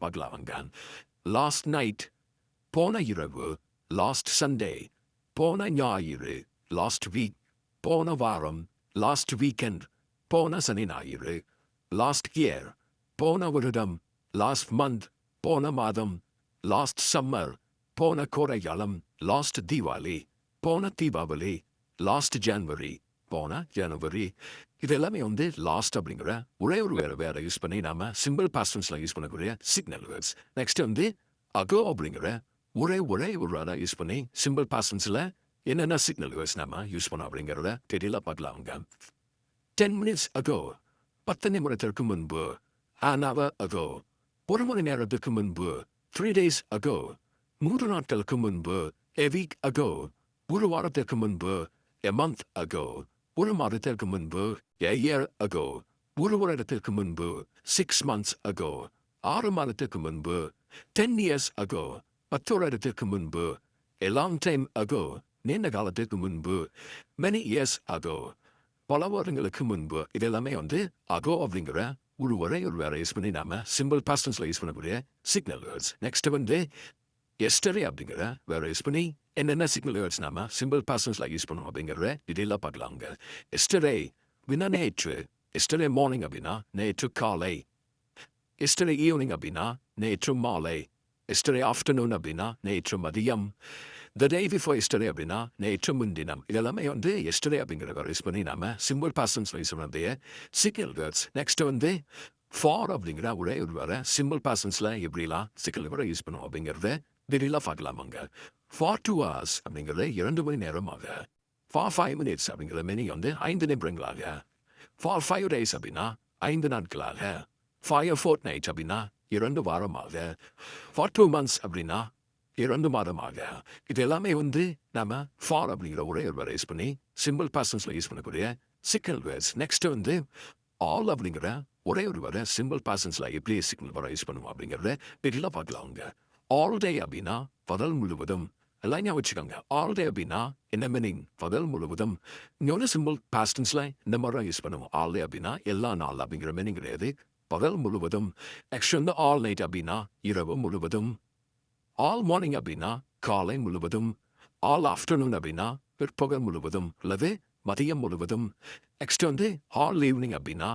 பார்க்கலாங்க. Last night, போன இரவு, லாஸ்ட் சண்டே, போன ஞாயிறு, லாஸ்ட் வீக், போன வாரம், லாஸ்ட் வீக்கெண்ட், போன சனி ஞாயிறு, லாஸ்ட் இயர், போன வருடம், லாஸ்ட் மந்த், போன மாதம், லாஸ்ட் சம்மர், போன கோடைகாலம், லாஸ்ட் தீபாவளி, போன தீபாவளி, லாஸ்ட் ஜனவரி, போன ஜனவரி. இது எல்லாமே வந்து லாஸ்ட் அப்படிங்கிற ஒரே ஒரு வேற யூஸ் பண்ணி நாம சிம்பிள் பாஸ்டன்ஸ்ல யூஸ் பண்ணக்கூடிய சிக்னல் வேர்ட்ஸ். நெக்ஸ்ட் வந்து அகோ அப்படிங்கிற ஒரே ஒரு வேர்டை யூஸ் பண்ணி சிம்பிள் பாஸ்டன்ஸ்ல என்னென்ன சிக்னல் வேர்ட்ஸ் நாம யூஸ் பண்ணோம் அப்படிங்கிறத தெரியல பார்க்கலாங்க. 10 minutes ago, 10 நிமிடத்திற்கு முன்பு. an hour ago, ஒரு மணி நேரத்துக்கு முன்பு. 3 days ago, 3 நாட்களுக்கு முன்பு. a week ago, ஒரு வாரத்திற்கு முன்பு. a month ago, ஒரு மாதத்திற்கு முன்பு. a year ago, ஒரு வருடத்திற்கு முன்பு. 6 months ago, 6 மாதத்திற்கு முன்பு. 10 years ago, 10 வருடத்திற்கு முன்பு. a long time ago, நீண்ட காலத்திற்கு முன்பு. many years ago, பல வருடங்களுக்கு முன்பு. இது எல்லாமே வந்து அகோ அப்படிங்கிற ஒரு வேற யூஸ் பண்ணி நாம சிம்பிள் பாஸ்டன்ஸ்ல யூஸ் பண்ணக்கூடிய சிக்னல் வேர்ட்ஸ். நெக்ஸ்ட் வந்து எஸ்டரே அப்படிங்கிற வேற யூஸ் பண்ணி என்னென்ன சிக்னல் வேர்ட்ஸ் நாம சிம்பிள் பாஸ்டன்ஸ்ல யூஸ் பண்ணுவோம் அப்படிங்கிற டீட்டெயிலாக பார்க்கலாங்க. எஸ்டரே அப்படின்னா நேற்று. எஸ்டரே மார்னிங் அப்படின்னா நேற்று காலை. எஸ்டரே ஈவினிங் அப்படின்னா நேற்று மாலை. எஸ்டரே ஆஃப்டர்நூன் அப்படின்னா நேற்று மதியம். த டே பிஃபோர் எஸ்டரே அப்படின்னா நேற்று முன்தினம். இதெல்லாமே வந்து எஸ்டரே அப்படிங்கிற வேற யூஸ் பண்ணி நாம சிம்பிள் பாஸ்டன்ஸ்ல யூஸ் பண்ணக்கூடிய சிக்னல் வேர்ட்ஸ். நெக்ஸ்ட் வந்து ஃபார் அப்படிங்கிற ஒரே ஒரு வேற சிம்பிள் பாஸ்டன்ஸ்ல எப்படிலாம் சிக்கல் வேற யூஸ் பண்ணுவோம் அப்படிங்கிறத டீட்டெயிலாக பார்க்கலாமாங்க. ஃபார் 2 hours அப்படிங்கிறது 2 மணி நேரமாக. ஃபார் 5 minutes அப்படிங்கிற மெனி வந்து 5 நிமிடங்களாக. ஃபார் 5 days அப்படின்னா 5 நாட்களாக. ஃபார் ஃபோர்ட் நைட் அப்படின்னா 2 வாரமாக. ஃபார் 2 months அப்படின்னா 2 மாதமாக. இது எல்லாமே வந்து நாம ஃபார் அப்படிங்கிற ஒரே ஒரு வேற யூஸ் பண்ணி சிம்பிள் பாஸ்டன்ஸ்ல யூஸ் பண்ணக்கூடிய சிக்னல் வேர்ட்ஸ். நெக்ஸ்ட் வந்து ஆல் அப்படிங்கிற ஒரே ஒரு வேற சிம்பிள் பாஸ்டன்ஸ்ல எப்படி சிக்னல் வேற யூஸ் பண்ணுவோம் அப்படிங்கிறத டீட்டெயிலாக பார்க்கலாங்க. ஆல் டே அப்படின்னா பகல் முழுவதும். எல்லாம் ஞாபகம் வச்சுக்கோங்க. ஆல் டே அப்படின்னா என்ன மீனிங்? பகல் முழுவதும். இன்னொன்று சிம்பிள் பாஸ்டன்ஸ்ல இந்த மாதிரி யூஸ் பண்ணுவோம். ஆல் டே அப்படின்னா எல்லா நாள் அப்படிங்கிற மீனிங் கிடையாது. பகல் முழுவதும். நெக்ஸ்ட் வந்து ஆல் நைட் அப்படின்னா இரவு முழுவதும். ஆல் மார்னிங் அப்படின்னா காலை முழுவதும். ஆல் ஆஃப்டர்நூன் அப்படின்னா பிற்பகல் முழுவதும் அல்லது மதியம் முழுவதும். நெக்ஸ்ட் வந்து ஆல் ஈவினிங் அப்படின்னா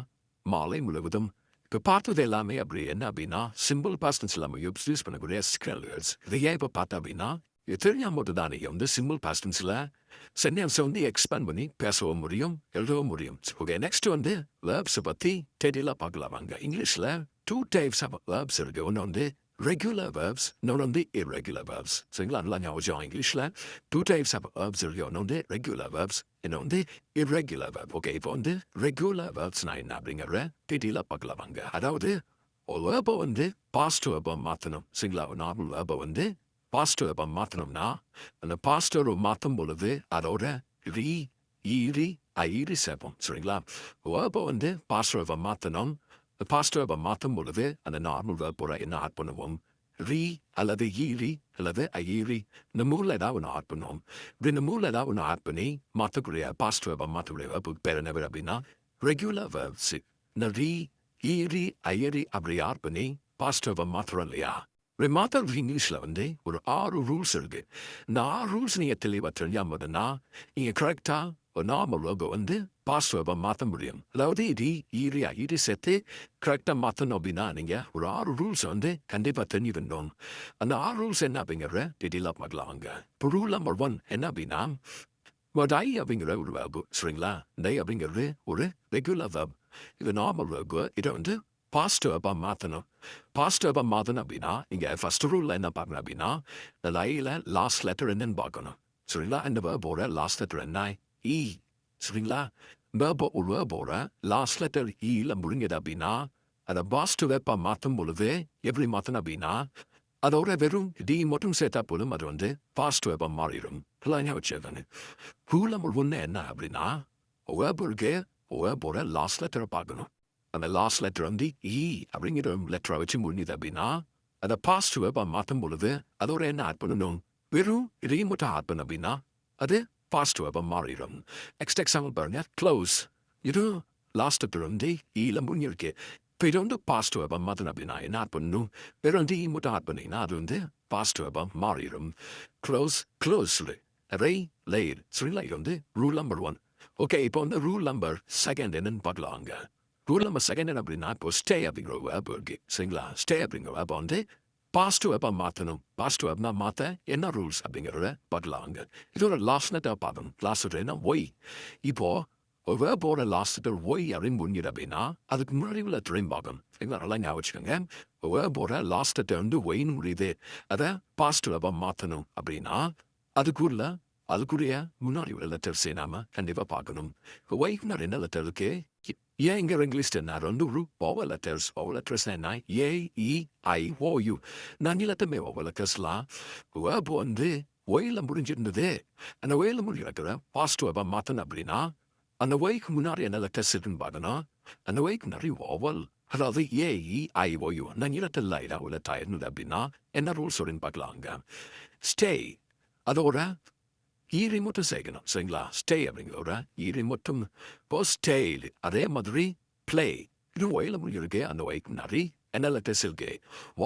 மாலை முழுவதும். இப்போ பார்த்தது எல்லாமே அப்படி என்ன அப்படின்னா சிம்பிள் பாஸ்டன்ஸ் எல்லாமே யூஸ் பண்ணக்கூடிய சிக்னல் வேர்ட்ஸ். இதை ஏன் இப்போ பார்த்தா அப்படின்னா இது தெரியாம தானே வந்து சிம்பிள் பாஸ்டன்ஸில் சென்டென்ஸை வந்து எக்ஸ்பேண்ட் பண்ணி பேசவும் முடியும், எழுதவும் முடியும். ஓகே, நெக்ஸ்ட் வந்து வேர்ப்ஸை பற்றி டீட்டெயிலாக பார்க்கலாம் வாங்க. இங்கிலீஷில் 2 types ஆஃப் வேர்ப்ஸ் இருக்கு. ஒன்று வந்து regular verbs, இன்னொன்று வந்து irregular verbs. சரிங்களா? நல்லா ஞாபகம். இங்கிலீஷில் 2 types ஆஃப் வேர்ப்ஸ் இருக்கு. ஒன்று வந்து ரெகுலர் வேர்ப்ஸ், இன்னும் வந்து irregular verb. ஓகே, இப்போ வந்து ரெகுலர் வேர்ப்ஸ்னா என்ன அப்படிங்கிற டீட்டெயிலாக பார்க்கலாம் வாங்க. அதாவது ஒரு வேர்பை வந்து பாஸ்ட் வேர்பை மாற்றணும். சரிங்களா? ஒரு நார்மல் வேர்பை வந்து பாஸ்ட் வேர்பை மாற்றணும்னா அந்த பாஸ்ட் வேர்பை மாற்றும் பொழுது அதோட ரீ ஈரி ஐரி சேர்ப்போம். சரிங்களா? வேர்பை வந்து பாஸ்ட் வேர்பை மாற்றணும். பாஸ்ட் வேர்பை மாற்றும் பொழுது அந்த நார்மல் வேர்போட என்ன ஆட் பண்ணுவோம்? ரீ அல்லது ஈரி அல்லது ஐரி இந்த மூணில் ஏதாவது ஒன்று ஆட் பண்ணுவோம். இப்படி இந்த மூணில் ஏதாவது ஒன்று ஆட் பண்ணி மாற்றக்கூடிய பாஸ்ட் வேர்பை மாற்றக்கூடிய வேர்புக்கு பேர் என்ன பேர் அப்படின்னா ரெகுலர் வேர்ப்ஸ். இந்த ரீ ஈரி ஐரி அப்படி ஆட் பண்ணி பாஸ்ட் வேர்பை மாற்றுறோம் இல்லையா? மாத்திரம் இங்கிலீஷில் வந்து ஒரு 6 ரூல்ஸ் இருக்கு. இந்த 6 ரூல்ஸ் நீங்கள் தெளிவாக தெரியாமதுன்னா நீங்கள் கரெக்டாக ஒரு நார்மல் வேர்பை வந்து பாஸ்ட் வேர்பை மாற்ற முடியும். அதாவது இது சேர்த்து கரெக்டாக மாற்றணும் அப்படின்னா நீங்கள் ஒரு 6 ரூல்ஸ் வந்து கண்டிப்பாக தெரிஞ்சுக்கணும். அந்த 6 ரூல்ஸ் என்ன அப்படிங்கிற டீட்டெயிலாக பார்க்கலாம் வாங்க. இப்போ ரூல் நம்பர் 1 என்ன அப்படின்னா டை அப்படிங்கிற ஒரு வேர்பு. சரிங்களா? டை அப்படிங்கிறது ஒரு ரெகுலர் வேர்ப். இது நார்மல் வேர்பு. இதை வந்து பாஸ்ட் வேர்பா மாற்றணும். பாஸ்ட் வேர்பா மாற்றணும் அப்படின்னா இங்கே ஃபர்ஸ்ட் ரூலில் என்ன பார்க்கணும் அப்படின்னா இந்த லையில் லாஸ்ட் லெட்டர் என்னன்னு பார்க்கணும். சரிங்களா? இந்த வேர்போட லாஸ்ட் லெட்டர் என்ன? இ. சரிங்களா? ஒரு வேர்போட லாஸ்ட் லெட்டர் ஈல முடிஞ்சது அப்படின்னா அதை பாஸ்ட் வேர்பா மாற்றும் பொழுது எப்படி மாற்றணும் அப்படின்னா அதோட வெறும் டி மட்டும் சேர்த்தா போதும் அது வந்து பாஸ்ட் வேர்பா மாறிடும். வச்சுக்கோங்க. ரூல் நம்பர் 1 என்ன அப்படின்னா வேர்புக்கு வேர்போட லாஸ்ட் லெட்டரை பார்க்கணும். அந்த லாஸ்ட் லெட்டர் வந்து இ அப்படிங்கிற லெட்டரை வச்சு முடிஞ்சது அப்படின்னா அதை பாஸ்ட் வேர்பா மாற்றும் பொழுது அதோட என்ன ஆட் பண்ணணும்? வெறும் இதையும் மட்டும் ஆட் பண்ண அப்படின்னா அது பாஸ்ட் வேர்பா மாறிடும். நெக்ஸ்ட் எக்ஸாம்பிள் பாருங்க. க்ளோஸ். இது லாஸ்ட் லெட்டர் வந்து ஈல முடிஞ்சிருக்கு. இப்போ இது வந்து பாஸ்ட் வெர்பம் மாற்றணும் அப்படின்னா என்ன பண்ணணும் வெறும் டி மட்டும் ஆட் பண்ணிங்கன்னா அது வந்து பாஸ்ட் வெர்பம் மாறிடும் க்ளோஸ்டு ரை லேர் சரிங்களா இது வந்து ரூல் நம்பர் 1 ஓகே இப்போ வந்து ரூல் நம்பர் செகண்ட் என்னன்னு பார்க்கலாங்க ரூல் நம்பர் செகண்ட் என்ன அப்படின்னா இப்போ ஸ்டே அப்படிங்கிற வேர்ப் இருக்கு சரிங்களா ஸ்டே அப்படிங்கிற வேர்ப் வந்து பாஸ்ட் வெர்பா மாற்றணும் பாஸ்ட் வெர்ப்னா மாற்ற என்ன ரூல்ஸ் அப்படிங்கிறத பார்க்கலாங்க இதோட லாஸ்ட் லெட்டர் பார்த்தோம் லாஸ்ட் லெட்டர் என்ன ஒய் இப்போ ஒரு வேர்போட லாஸ்ட் லெட்டர் ஒய் அப்படின்னு முடிஞ்சிடு அப்படின்னா அதுக்கு முன்னாடி உள்ள லெட்டரையும் பார்க்கணும் சரிங்களா நல்லா ஞாபகம் வச்சுக்கோங்க ஒரு வேர்போட லாஸ்ட் லெட்டர் வந்து ஒய்னு முடியுது அதை பாஸ்ட் வெர்பா மாற்றணும் அப்படின்னா அதுக்குரிய முன்னாடி உள்ள லெட்டர்ஸை நாம கண்டிப்பாக பார்க்கணும் இப்போ ஒய்க்கு முன்னாடி என்ன லெட்டர் இருக்கு ஏன் இங்கே இங்கிலீஷ் என்ன ரெண்டு ஒரு ஓவர் லெட்டர்ஸ் என்ன ஏ இ ஐ ஓ யூ நான் லெட்டருமே ஓவர் லெட்டர்ஸ்லாம் வேர்பு வந்து ஒயில் முடிஞ்சிருந்தது அந்த ஒயில் முடிஞ்சிருக்கிற பாஸ்ட் வெர்பா மாற்றணும் அப்படின்னா அந்த ஒய்க்கு முன்னாடி என்ன லெட்டர்ஸ் இருக்குன்னு பார்க்கணும் அந்த ஒய்க்கு முன்னாடி ஓவல் அதாவது ஏ இ ஐ ஓ யூ நான் லெட்டர் இல்லை உள்ள டயர்னது அப்படின்னா என்ன ரூல்ஸ் அப்படின்னு பார்க்கலாங்க ஸ்டே அதோட ஈரி மட்டும் சேர்க்கணும் சரிங்களா ஸ்டே அப்படிங்கிற ஈரி மட்டும் இப்போ ஸ்டே அதே மாதிரி பிளே இது ஒயில முடிஞ்சிருக்கு அந்த ஒய்க்கு முன்னாடி என்ன லெட்டர்ஸ் இருக்கு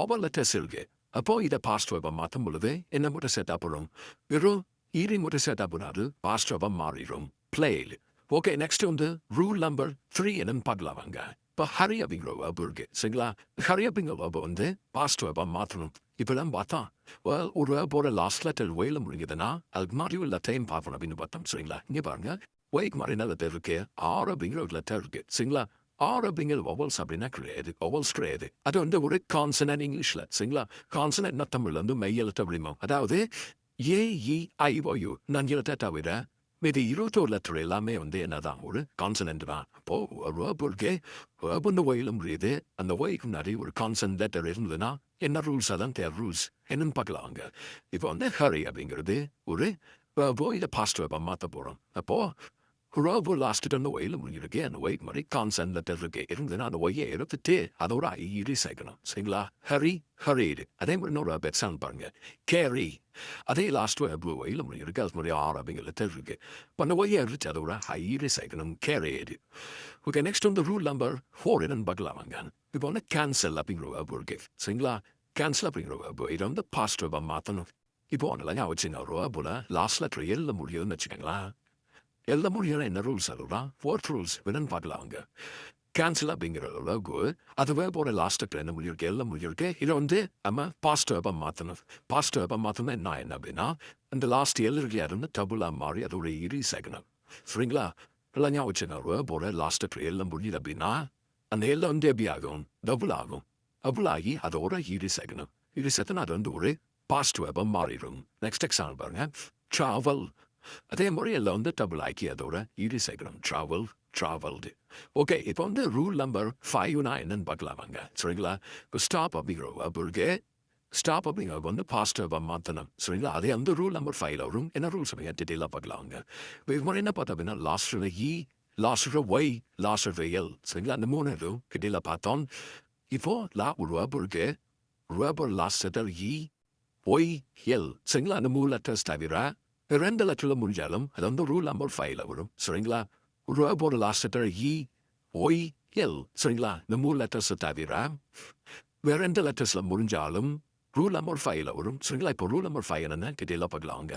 ஓவர் லெட்டர்ஸ் இருக்கு அப்போ இதை பாஸ்ட் வெர்பா மாற்றும் பொழுது என்ன மட்டும் செட் ஆகும் வெறும் ஈரி மட்டும் செட் ஆகுனாது பாஸ்ட் வெர்பா மாறிடும் பிளே ஓகே நெக்ஸ்ட் வந்து ரூல் நம்பர் 3 என்னன்னு பார்க்கலாம் வாங்க இப்போ ஹரி அப்படிங்கிற வேர்பு இருக்கு சரிங்களா ஹரி அப்படிங்கிற வேர்பு வந்து பாஸ்ட் வெர்பா மாற்றணும் இப்போலாம் பார்த்தா ஒரு வேர்போட லாஸ்ட் லெட்டர் ஒயில முடிஞ்சதுன்னா அதுக்கு மாதிரி ஒரு லெட்டரையும் பார்க்கணும் அப்படின்னு பார்த்தோம் சரிங்களா இங்கே பாருங்க ஒய்க்கு மாதிரி என்ன லெட்டர் இருக்கு ஆர் அப்படிங்கிற ஒரு லெட்டர் இருக்கு சரிங்களா ஆர் அப்படிங்கிற ஒவல்ஸ் அப்படின்னா கிடையாது ஒவல்ஸ் கிடையாது அது வந்து ஒரு கான்சனன்ட் இங்கிலீஷ்ல சரிங்களா கான்சனன்ட்னா தமிழ்ல வந்து மெய் எழுத்து அப்படிமோ அதாவது ஏஇஐஓயு நான் எழுத்த தவிர மீதி 21 லெட்டர் எல்லாமே வந்து என்னதான் ஒரு கான்சனன்ட் தான் அப்போ வேர்பு இருக்கு வேர்புன்னு ஒயிலும் முடியுது அந்த ஒய்க்கு முன்னாடி ஒரு கான்சனன்ட் லெட்டர் இருந்ததுன்னா என்ன ரூல்ஸ் அதான் தேர் ரூல்ஸ் என்னன்னு பார்க்கலாங்க இப்போ வந்து ஹரி அப்படிங்கிறது ஒரு இதை பாஸ்ட் வெர்பா மாற்ற போகிறோம் அப்போ வேர்பு லாஸ்ட்டு அந்த ஒயில் முடிஞ்சிருக்கு அந்த ஒய்க்கு மாதிரி கான்சனன்ட் லெட்டர் இருக்கு இருந்ததுன்னா அந்த ஒய்யை எடுத்துட்டு அதோட ஐடி சேர்க்கணும் சரிங்களா ஹரி ஹரீடு அதே மாதிரி இன்னொரு பெட்ஸான் பாருங்க கேரி அதே லாஸ்ட் வேர்பு ஒயில் முடிஞ்சிருக்கு அது மாதிரி ஆர் அப்படிங்கிற லெட்டர் இருக்கு இப்போ அந்த ஒய்யை எடுத்து அதோட ஐடி சேர்க்கணும் கேரேடு ஓகே நெக்ஸ்ட் வந்து ரூல் நம்பர் 4 என்னன்னு பார்க்கலாம் வாங்க இப்போ வந்து கேன்சல் அப்படிங்கிற வேர்பு இருக்கு சரிங்களா கேன்சல் அப்படிங்கிற வேர்பு இதை வந்து பாஸ்ட் வெர்பா மாற்றணும் இப்போ ஒன்றும் வச்சுங்க ஒரு வேர்புல லாஸ்ட் லெட்டர் எழுத முடியுதுன்னு வச்சுக்கோங்களேன் எழுத முடியல என்ன ரூல்ஸ் அதுதான் 4th ரூல்ஸ் என்னன்னு பார்க்கலாம் அவங்க கேன்சல் அப்படிங்கிற வேர்பு அது வேர்போட லாஸ்ட் லெட்டர் என்ன முடியிருக்கு எழுத முடியிருக்கு இதை வந்து நம்ம பாஸ்ட் வெர்பா மாற்றணும் பாஸ்ட் வெர்பா மாற்றணும் என்ன அப்படின்னா அந்த லாஸ்ட் எழுதுறதுல இருந்து டபுளாக மாறி அதோட இரி சேர்க்கணும் சரிங்களா எல்லாம் ஞாபகம் வச்சுங்க வேர்போட லாஸ்ட் லெட்டர் எழுத முடியுது அப்படின்னா அந்த எழுத வந்து எப்படி ஆகும் டபுள் ஆகும் டபுள் ஆகி அதோட இரி சேர்க்கணும் இரி சேர்த்துனா அது வந்து ஒரு பாஸ்ட் வெர்பா மாறிடும் நெக்ஸ்ட் எக்ஸாம்பிள் பாருங்க ட்ராவல் அதே மாதிரி எல்லாம் வந்து டபுள் ஆக்கி அதோட இடி சேர்க்கணும் ட்ராவல்டு ஓகே இப்போ வந்து ரூல் நம்பர் 5 என்னன்னு பார்க்கலாம் வாங்க சரிங்களா இப்போ ஸ்டாப் அப்படிங்கிற வேர்பு இருக்கு ஸ்டாப் அப்படிங்கிற வந்து பாஸ்ட் வெர்பா மாற்றணும் சரிங்களா அதே வந்து ரூல் நம்பர் 5 வரும் என்ன ரூல்ஸ் அப்படிங்க டீட்டெயிலாக பார்க்கலாம் வாங்க இப்போ இது மாதிரி என்ன பார்த்தோம் அப்படின்னா லாஸ்ட் இ லாஸ்ட் ஒய் லாஸ்ட் எல் சரிங்களா அந்த 3 இதுவும் டீட்டெயிலாக பார்த்தோம் இப்போ ஒரு வேர்பு இருக்கு verb last letter E Y L சரிங்களா அந்த 3 லெட்டர்ஸ் தவிர 2 லெட்டரில் முடிஞ்சாலும் அது வந்து ரூல் நம்பர் 5 வரும் சரிங்களா ஒரு வேர்போட last letter E Y L சரிங்களா இந்த 3 லெட்டர்ஸை தவிர வேற 2 லெட்டர்ஸில் முடிஞ்சாலும் ரூல் நம்பர் 5 வரும் சரிங்களா இப்போ ரூல் நம்பர் 5 என்னன்னு டீட்டெயிலாக பார்க்கலாங்க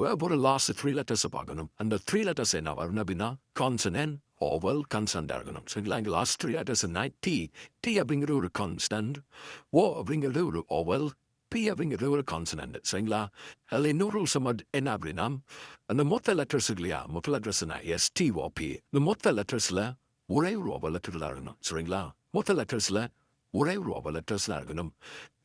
வேர்போட லாஸ்ட் 3 லெட்டர்ஸை பார்க்கணும் அந்த 3 லெட்டர்ஸ் என்ன வரும் அப்படின்னா கான்சனன்ட் ஓவல் கன்சனண்டாக இருக்கணும் சரிங்களா இங்கே லாஸ்ட் 3 லெட்டர்ஸ் என்ன டி அப்படிங்கிற ஒரு கான்ஸ்டன்ட் ஓ அப்படிங்கிறது ஒரு ஓவல் பி அப்படிங்கிறது ஒரு கான்சனன்ட் சரிங்களா அதில் இன்னொரு ரூல்ஸ் என்ன அப்படின்னா அந்த மொத்த லெட்டர்ஸ் இல்லையா மொத்த லெட்டர்ஸ்னா எஸ்டிஓபி இந்த மொத்த லெட்டர்ஸில் ஒரே ஒரு ஓவல் லெட்டர் தான் இருக்கணும் சரிங்களா மொத்த லெட்டர்ஸில் ஒரே ஒரு ஓவல் லெட்டர்ஸ் தான் இருக்கணும்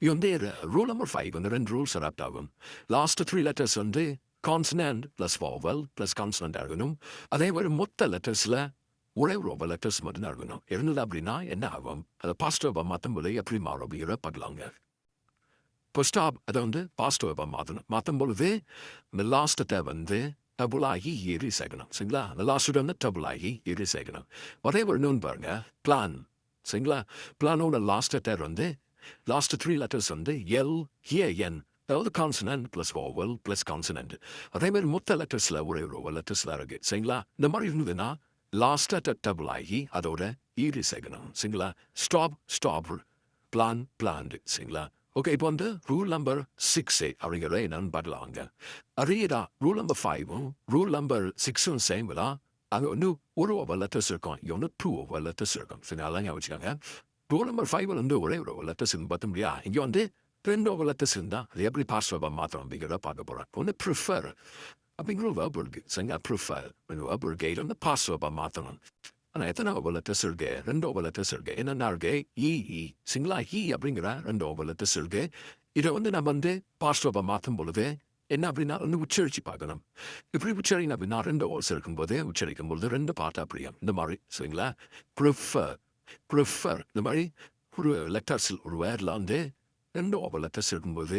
இது வந்து ரூல் நம்பர் 5 வந்து 2 ரூல்ஸ் அடாப்ட் ஆகும் லாஸ்ட் 3 லெட்டர்ஸ் வந்து consonant plus oval plus consonant இருக்கணும் அதே மாதிரி மொத்த லெட்டர்ஸில் ஒரே ஒரு ஓவல் லெட்டர்ஸ் மட்டும் தான் இருக்கணும் இருந்தது அப்படின்னா என்ன ஆகும் அதை பாஸ்ட் வெர்பா மாற்றும் போது எப்படி மாறும் அப்படிங்கிற பார்க்கலாங்க இப்போ ஸ்டாப் அதை வந்து பாஸ்ட் வெர்பா மாற்றும் பொழுது இந்த லாஸ்ட்டை வந்து டபுள் ஆகி ஏறி சேர்க்கணும் சரிங்களா அந்த லாஸ்ட்டு வந்து டபுள் ஆகி ஏறி சேர்க்கணும் ஒரே ஒரு இன்னொன்று பாருங்க பிளான் சரிங்களா பிளானோட லாஸ்ட் லெட்டர் வந்து லாஸ்ட் 3 லெட்டர்ஸ் வந்து எல் ஏஎன் அதாவது consonant plus oval plus consonant அதே மாதிரி மொத்த லெட்டர்ஸில் ஒரே ஒரு ஓவல் லெட்டர்ஸ் தான் இருக்குது சரிங்களா இந்த மாதிரி இருந்ததுன்னா லாஸ்ட் லெட்டர் டபுள் ஆகி அதோட ஈடு செய்யணும் சரிங்களா. ஸ்டாப் ஸ்டாப், பிளான் பிளான்டு சரிங்களா. ஓகே, இப்போ வந்து ரூல் நம்பர் 6 அப்படிங்கிற என்னன்னு பார்க்கலாங்க. அதேடா ரூல் நம்பர் 5ம் ரூல் நம்பர் 6ம் சேம்களா. அங்கே வந்து ஒரு ஓவர் லெட்டர்ஸ் இருக்கும், இங்கே வந்து 2 ஓவர் லெட்டர்ஸ் இருக்கும் சரிங்களா. அதெல்லாம் ஞாபகம் வச்சுக்கோங்க. ரூல் நம்பர் 5 வந்து ஒரே ஒரு ஓவர் லெட்டர்ஸ் பார்த்த முடியா. இங்கே வந்து 2 ஓவர் லெட்டர்ஸ் இருந்தால் அது எப்படி பாஸ்வேர்டாக மாற்றணும் அப்படிங்கிறத பார்க்க போகிறேன். ஒன்று ப்ரிஃபர் அப்படிங்கிற ஒரு வேர்ப் இருக்கு சரிங்களா. ப்ரிஃபர் வேர்ப் இருக்கு, இது வந்து பாஸ்வேர்டாக மாற்றணும். ஆனால் எத்தனை ஓவர் லெட்டர்ஸ் இருக்கு? 2 ஓவர் லெட்டர்ஸ் இருக்கு. என்னென்ன இருக்கு? சிங்களா அப்படிங்கிற 2 ஓவர் லெட்டர்ஸ் இருக்கு. இதை வந்து நம்ம வந்து பாஸ்வேர்டாக மாற்றும் பொழுது என்ன அப்படின்னா வந்து உச்சரிச்சு பார்க்கணும். இப்படி உச்சரிக்கணும் அப்படின்னா 2 ஓவர்ஸ் இருக்கும்போது உச்சரிக்கும் பொழுது 2 பாட்டா பிரியும் இந்த மாதிரி சரிங்களா. ப்ரிஃபர் ப்ரிஃபர் இந்த மாதிரி ஒரு லெட்டர்ஸ் ஒரு வேர்டில் வந்து 2 ஓவர் லெட்டர்ஸ் இருக்கும்போது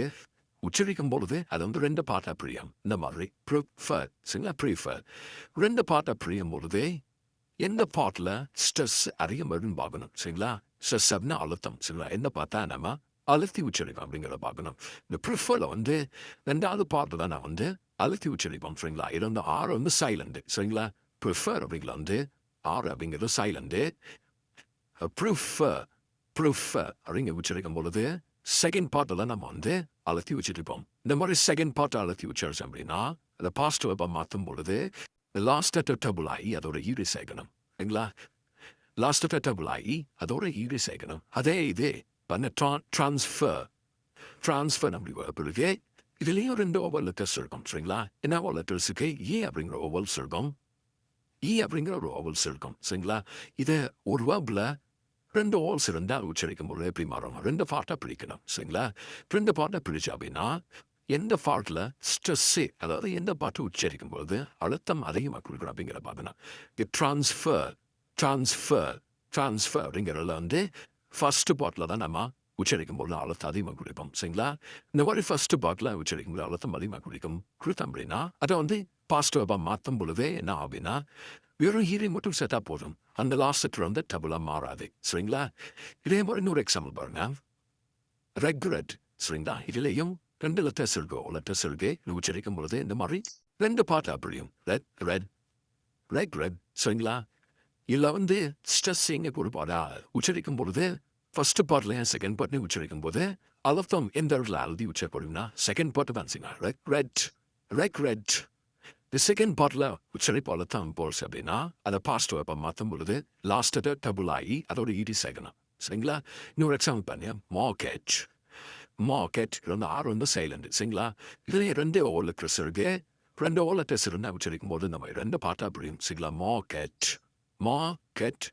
உச்சரிக்கும் பொழுது அது வந்து 2 பாட்டா பிரியும் இந்த மாதிரி. ப்ரிஃபர் சரிங்களா. ப்ரிஃபர் 2 பாட்டா பிரியும் பொழுது எந்த பாட்டில் ஸ்ட்ரெஸ் அதிகமாக பார்க்கணும் சரிங்களா. ஸ்ட்ரெஸ் அப்படின்னா அழுத்தம் சரிங்களா. என்ன பார்த்தா நம்ம அழுத்தி உச்சரிப்போம் அப்படிங்கிறத பார்க்கணும். இந்த ப்ரிஃபரில் வந்து 2வது பாட்டில் தான் நான் வந்து அழுத்தி உச்சரிப்போம் சரிங்களா. இது வந்து ஆறு வந்து சைலண்டு சரிங்களா. ப்ரிஃபர் அப்படிங்கிற வந்து ஆறு அப்படிங்கிறது சைலண்டு. ப்ரிஃபர் ப்ரிஃபர் அப்படிங்க உச்சரிக்கும் பொழுது செகண்ட் பாட்டில் நம்ம வந்து அழுத்தி உச்சரிப்போம். இந்த மாதிரி செகண்ட் பாட்டை அழுத்தி உச்சரிச்சோம் அப்படின்னா அதை பாஸ்ட் வெப்பம் மாற்றும் பொழுது லாஸ்ட் டபுள் ஆகி அதோட ஈடு சேர்க்கணும் சரிங்களா. லாஸ்ட் டபுள் ஆகி அதோட ஈடு சேர்க்கணும். அதே இது பண்ண ட்ரான்ஸ்ஃபர் ட்ரான்ஸ்ஃபர் அப்படி பிறகு இதுலேயும் 2 ஓவர் லெட்டர்ஸ் இருக்கும் சரிங்களா. என்ன ஓவர் லெட்டர்ஸுக்கு அப்படிங்கிற ஓவல்ஸ் இருக்கும், அப்படிங்கிற ஒரு ஓவல்ஸ் இருக்கும் சரிங்களா. இதை ஒரு வேர்பில் 2 ஓவல்ஸ் இருந்தால் உச்சரிக்கும் போது எப்படி மாறும்? 2 பாட்டாக பிரிக்கணும் சரிங்களா. 2 பாட்டாக பிரிச்சு அப்படின்னா எந்த பாட்டில் ஸ்ட்ரெஸ்ஸு அதாவது எந்த பாட்டு உச்சரிக்கும் போது அழுத்தம் அதிகமாக கொடுக்கணும் அப்படிங்கிற பார்த்தோன்னா ட்ரான்ஸ்ஃபர் ட்ரான்ஸ்ஃபர் ட்ரான்ஸ்ஃபர் அப்படிங்கிறதுல வந்து ஃபஸ்ட்டு பாட்டில் தான் நம்ம உச்சரிக்கும் போது அழுத்தம் அதிகமாக குடிப்போம் சரிங்களா. இந்த மாதிரி ஃபஸ்ட்டு பாட்டில் உச்சரிக்கும் போது அழுத்தம் அதிகமாக கொடுத்தோம் அப்படின்னா அதை வந்து பாஸ்டிவாக மாற்றும் பொழுதே என்ன அப்படின்னா வெறும் ஈரை மட்டும் செட்டா போதும், அந்த லாஸ்ட் வந்து டபுளாக மாறாது சரிங்களா. இதே மாதிரி இன்னொரு எக்ஸாம்பிள் பாருங்க. ரெக்ரெட் சரிங்களா. இதுலேயும் 2 லெட்டர்ஸ் இருக்கு உச்சரிக்கும் பொழுது இந்த மாதிரி 2 பாட்டாக பிரியும். ரெக்ரெட் சரிங்களா. இதில் வந்து ஸ்ட்ரெஸ் எங்கே கொடுப்பாடா உச்சரிக்கும் பொழுது ஃபர்ஸ்ட் பார்ட்லையும் செகண்ட் பார்ட்லையும் உச்சரிக்கும் போது அழுத்தம் எந்த இடத்துல அழுதி உச்சரிப்படும்னா செகண்ட் பார்ட்டு தான் சரிங்களா. ரெக்ரெட் இந்த செகண்ட் பார்ட்டில் உச்சரிப்பு அழுத்தம் போச்சு அப்படின்னா அதை பாஸ்ட் வெப்பம் மாற்றும் பொழுது லாஸ்ட்டை டபுள் ஆகி அதோட ஈடு சேர்க்கணும் சரிங்களா. இன்னொரு எக்ஸாம்பிள் பண்ணி மார்க்கெட் வந்து ஆறு வந்து சைலண்ட் சரிங்களா. இதுலேயே 2 ஓவர் லெட்டர்ஸ் இருக்கு. 2 ஓவர் லெட்டர்ஸ் இருந்தால் உச்சரிக்கும் போது நம்ம 2 பாட்டாக புரியும் சரிங்களா. மார்க்கெட்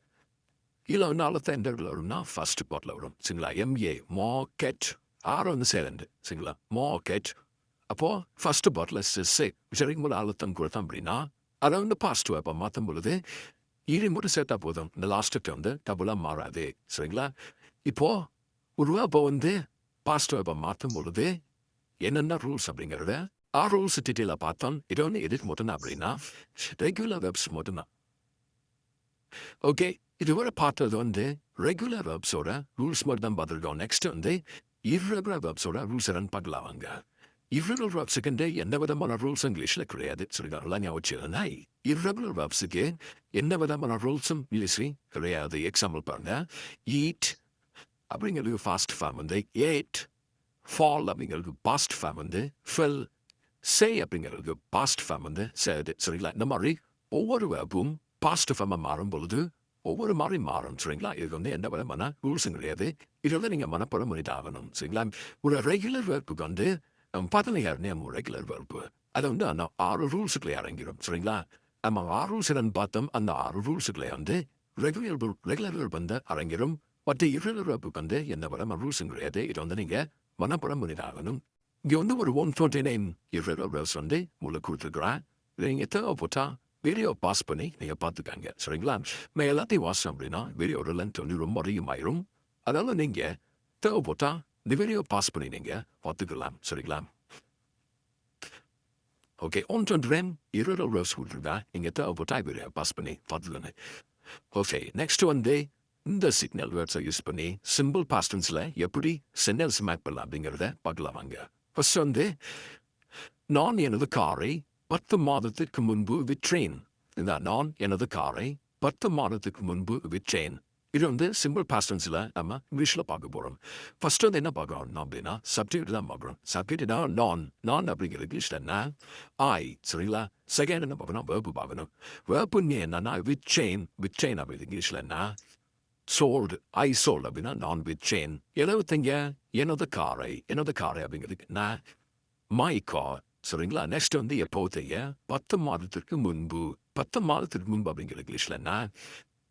இல்லை வந்து அழுத்தம் எந்த இடத்துல வரும்னா ஃபர்ஸ்ட் பாட்டில் வரும் சரிங்களா. மார்க்கெட் ஆறு வந்து சைலண்ட் சரிங்களா. மார்க்கெட் அப்போது ஃபஸ்ட்டு பாட்டில் உச்சரிக்கும் போது அழுத்தம் கொடுத்தோம் அப்படின்னா அதை வந்து பாஸ்ட் வெப்பம் மாற்றும் பொழுது ஈடு மட்டும் சேர்த்தா போதும், இந்த லாஸ்ட்டு வந்து டபுளாக மாறாது சரிங்களா. இப்போது ஒரு வேப்பை வந்து பாஸ்ட் வெப்பம் மாற்றும் பொழுது என்னென்ன ரூல்ஸ் அப்படிங்கிறத 6 ரூல்ஸ் டீட்டெயிலாக பார்த்தோம். இது வந்து எதுக்கு மட்டும்தான் அப்படின்னா ரெகுலர் வெப்ஸ் மட்டும்தான். ஓகே, இதுவரை பார்த்தது வந்து ரெகுலர் வெப்ஸோட ரூல்ஸ் மட்டும் தான் பார்த்துருக்கோம். நெக்ஸ்ட் வந்து இர்ரெகுலர் வெப்ஸோட ரூல்ஸ் என்னன்னு பார்க்கலாம் வாங்க. இர்ரெகுலர் வெப்ஸுக்கு எந்த விதமான ரூல்ஸ் இங்கிலீஷில் கிடையாது சரிங்களா. ஞாபகம் இர்ரெகுலர் வெப்ஸுக்கு எந்த விதமான ரூல்ஸும் இங்கிலீஷ்லையும் கிடையாது. எக்ஸாம்பிள் பாருங்க. ஈட் அப்படிங்கிறது ஃபாஸ்ட் ஃபார்ம் வந்து ஏட், ஃபால் அப்படிங்கிறது பாஸ்ட் ஃபார்ம் வந்து ஃபெல், சே அப்படிங்கிறது பாஸ்ட் ஃபார்ம் வந்து சேது சரிங்களா. இந்த மாதிரி ஒவ்வொரு வெப்பும் பாஸ்ட் ஃபார்மாக மாறும் பொழுது ஒவ்வொரு மாதிரி மாறும் சரிங்களா. இதுக்கு வந்து எந்த விதமான ரூல்ஸும் கிடையாது. இதெல்லாம் நீங்கள் மனப்படம் பண்ணிட்டு ஆகணும் சரிங்களா. ஒரு ரெகுலர் வெப்புக்கு வந்து பார்த்தீங்கன்னா ரெகுலர் வெர்பு அதை வந்து அந்த 6 ரூல்ஸுக்குள்ளே இறங்கிடும் சரிங்களா. நம்ம 6 ரூல்ஸ் என்னன்னு பார்த்தோம். அந்த 6 ரூல்ஸுக்குள்ளே வந்து ரெகுலர் வெர்பு வந்து இறங்கிடும். பட் இர்ரெகுலர் வெர்புக்கு வந்து எந்த விதமான ரூல்ஸும் கிடையாது. இதை வந்து நீங்கள் மனப்படம் பண்ணிட்டு ஆகணும். இங்கே வந்து ஒரு 129 இர்ரெகுலர் வெர்ப்ஸ் வந்து உங்களுக்கு கொடுத்துருக்குறேன். நீங்கள் தேவைப்பட்டா வீடியோ பாஸ் பண்ணி நீங்கள் பார்த்துக்காங்க சரிங்களா. நான் எல்லாத்தையும் வாசம் அப்படின்னா வீடியோட லென்த் வந்து ரொம்ப அதிகமாயிரும். அதனால நீங்கள் தேவைப்பட்டா இந்த வீடியோ பாஸ் பண்ணி நீங்கள் பார்த்துக்கலாம் சரிங்களா. ஓகே, 129 இர்ரெகுலர் வெர்ப்ஸ் கொடுத்துருக்கா. நீங்கள் தேவைப்பட்டா வீடியோ பாஸ் பண்ணி பார்த்துக்கோங்க. ஓகே, நெக்ஸ்ட் வந்து இந்த சிக்னல் வேர்ட்ஸை யூஸ் பண்ணி சிம்பிள் பாஸ்டன்ஸில் எப்படி சென்டென்ஸ் மேக் பண்ணலாம் அப்படிங்கிறத பார்க்கலாம் வாங்க. ஃபர்ஸ்ட் வந்து நான் எனது காரை 10 மாதத்திற்கு முன்பு விற்றேன். நான் எனது காரை 10 மாதத்துக்கு முன்பு விற்றேன். இது வந்து சிம்பிள் பாஸ்டன்ஸில் நம்ம இங்கிலீஷில் பார்க்க போகிறோம். ஃபர்ஸ்ட் வந்து என்ன பார்க்குறோம் அப்படின்னா சப்ஜெக்ட் தான் பார்க்குறோம். சப்ஜெக்ட்னா நான் அப்படிங்கிற இங்கிலீஷில் என்ன ஐ, சரிங்களா? செகண்ட் என்ன பார்க்கணும், வேர்பு பார்க்கணும். வேர்புன்னு என்னன்னா வித் செயின் அப்படிங்கிற இங்கிலீஷில் என்ன சோல்டு, ஐ சோல்டு அப்படின்னா நான் வித் செயின். எழுபத்தங்க என்னோட காரை அப்படிங்கிறதுக்கு நான் மை கார், சரிங்களா? நெக்ஸ்ட் வந்து எப்போதைய 10 மாதத்திற்கு முன்பு அப்படிங்கிற இங்கிலீஷில் என்ன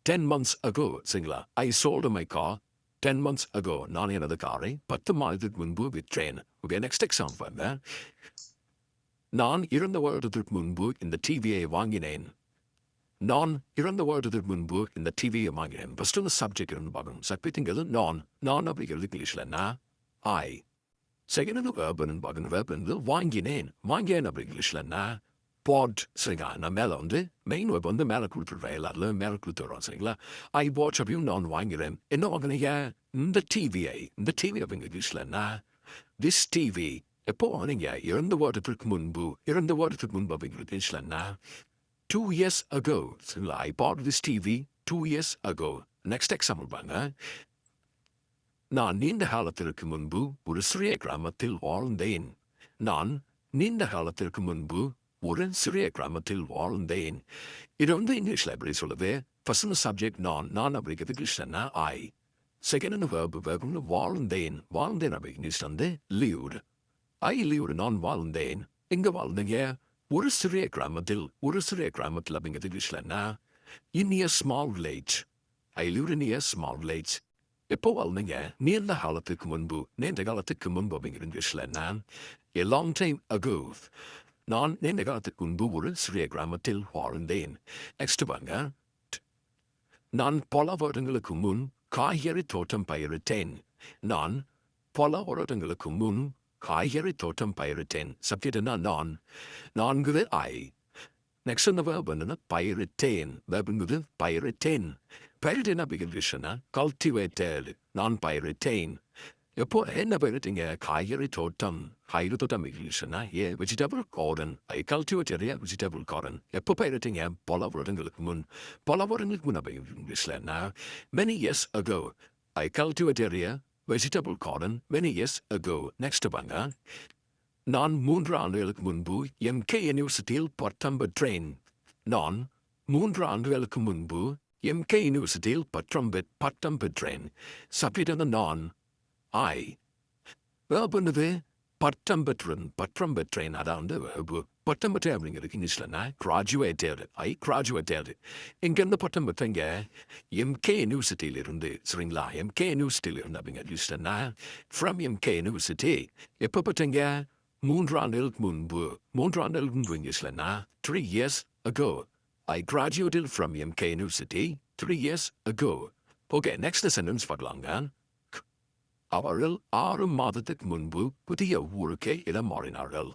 10 months ago, சரிங்களா? I sold my car 10 months ago. நான் எனது காரை 10 மாதத்திற்கு முன்பு விற்றேன். Okay, next example. நான் 2 வருடத்திற்கு முன்பு இந்த டிவியை வாங்கினேன். ஃபர்ஸ்ட் வந்து சப்ஜெக்ட் பார்க்கணும். சப்ஜெக்ட்ங்கிறது நான் அப்படிங்கிறது இங்கிலீஷில் என்ன ஐ. செகண்ட் வந்து வேர்பன் பார்க்கணும். வேர்பன் வாங்கினேன் அப்படி இங்கிலீஷில் என்ன பாட், சரிங்களா? நான் மேலே வந்து மெயின் வெப் வந்து மேலே கொடுத்துட்றேன், எல்லாரும் மேலே கொடுத்துட்றோம், சரிங்களா? ஐ வாட்ச் அப்படியும் நான் வாங்கிறேன். என்ன வாங்கினீங்க? இந்த டிவி அப்படிங்கிற இங்கிலீஷில் என்ன திஸ் டிவி. எப்போ வாங்கினீங்க? 2 வருடத்திற்கு முன்பு அப்படிங்கிற இங்கிலீஷில் என்ன 2 years ago, சரிங்களா? I bought this TV 2 years ago. Next example பாருங்க. நான் நீண்ட காலத்திற்கு முன்பு ஒரு சிறிய கிராமத்தில் வாழ்ந்தேன். இது வந்து இங்கிலீஷில் எப்படி சொல்லுது? ஃபர்ஸ்ட் சப்ஜெக்ட் நான் அப்படிங்கிறது இங்கிலீஷ்ல ஐ. செகண்ட் வேர்பு வாழ்ந்தேன் அப்படி இங்கிலீஷ் வந்து லீவ்டு. ஐ லீவ்டு, நான் வாழ்ந்தேன். எங்க வாழ்ந்தீங்க? ஒரு சிறிய கிராமத்தில் அப்படிங்கிறது இங்கிலீஷ்ல என்ன இன் a small village. I lived in a small village. எப்போ வாழ்ந்தீங்க? நீண்ட காலத்துக்கு முன்பு அப்படிங்கிற இங்கிலீஷ்ல என்ன a long time ago. நான் நீண்ட காலத்துக்கு முன்பு ஒரு சிறிய கிராமத்தில் வாழ்ந்தேன். நெக்ஸ்ட் பாருங்க. நான் பல வருடங்களுக்கு முன் காய்கறி தோட்டம் பயிரிட்டேன். சப்ஜெக்ட் என்ன நான்கு ஐ. நெக்ஸ்ட் அந்த வேர்ப் என்னன்னா பயிரிட்டேன். அப்படிங்கிற கல்டிவேட்டட். நான் பயிரிட்டேன். எப்போ என்ன பயிரிட்டீங்க? காய்கறி தோட்டம் இங்கிலீஷ்னா வெஜிடபிள் கார்டன். ஐ கல்டிவேட்டட் வெஜிடபிள் கார்டன். எப்போ பயிரிட்டீங்க? பல வருடங்களுக்கு முன் இங்கிலீஷ்ல என்ன many years ago. I cultivated vegetable garden many years ago. Next பாருங்க. நான் 3 ஆண்டுகளுக்கு முன்பு MK யூனிவர்சிட்டியில் பட்டம் பெற்றேன். MK யூனிவர்சிட்டியில் பட்டம் பெற்றேன். சப்ஜெக்ட் வந்து நான் ஐ. வேர்பு என்னது? பட்டம் பெற்றேன். அதாவது வேர்பு பட்டம் பெற்றேன் அப்படிங்கிறதுக்கு இங்கிலீஷ்ல நான் கிராஜுவேட்டட். இங்கேருந்து பட்டம் பெற்றீங்க MK யூனிவர்சிட்டியில் இருந்து, சரிங்களா? MK யூனிவர்சிட்டியில் இருந்து அப்படிங்கிற இங்கிலீஷ்ல நான் ஃப்ரம் MK யூனிவர்சிட்டி. எப்போ பெற்றீங்க? 3 ஆண்டுகளுக்கு முன்பு இங்கிலீஷ்ல நான் 3 years ago. I graduated from MK University 3 years ago. Okay, next sentence பார்க்கலாங்க. அவர்கள் 6 மாதத்துக்கு முன்பு புதிய ஊருக்கு இடம் மாறினார்கள்.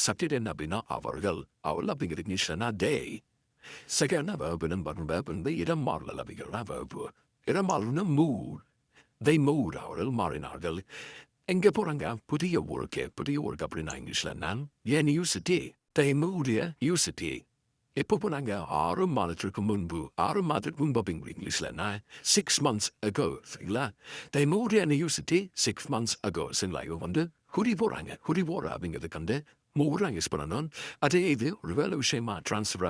சப்ஜெக்ட் என்ன அப்படின்னா அவர்கள் அப்படிங்கிறது இங்கிலீஷ்ல டே. செகண்ட் வேர்பு இடம் மாறல் அப்படிங்கிற வேர்பு. இடம் மாறல்னா மூவ். They moved. அவர்கள் மாறினார்கள். எங்கே போகிறாங்க? புதிய ஊருக்கு அப்படின்னா இங்கிலீஷில் நான் யூனிவர்சிட்டி. They moved university. எப்போ போனாங்க? 6 மாதத்திற்கு முன்பு அப்படிங்கிற இங்கிலீஷில் நான் 6 months ago, சரிங்களா? They moved university 6 months ago, சரிங்களா? இவங்க வந்து குடி போகிறாங்க அப்படிங்கிறதுக்கு வந்து மூவ் யூஸ் பண்ணணும். அதே இது ஒரு வேலை விஷயமா ட்ரான்ஸ்ஃபர்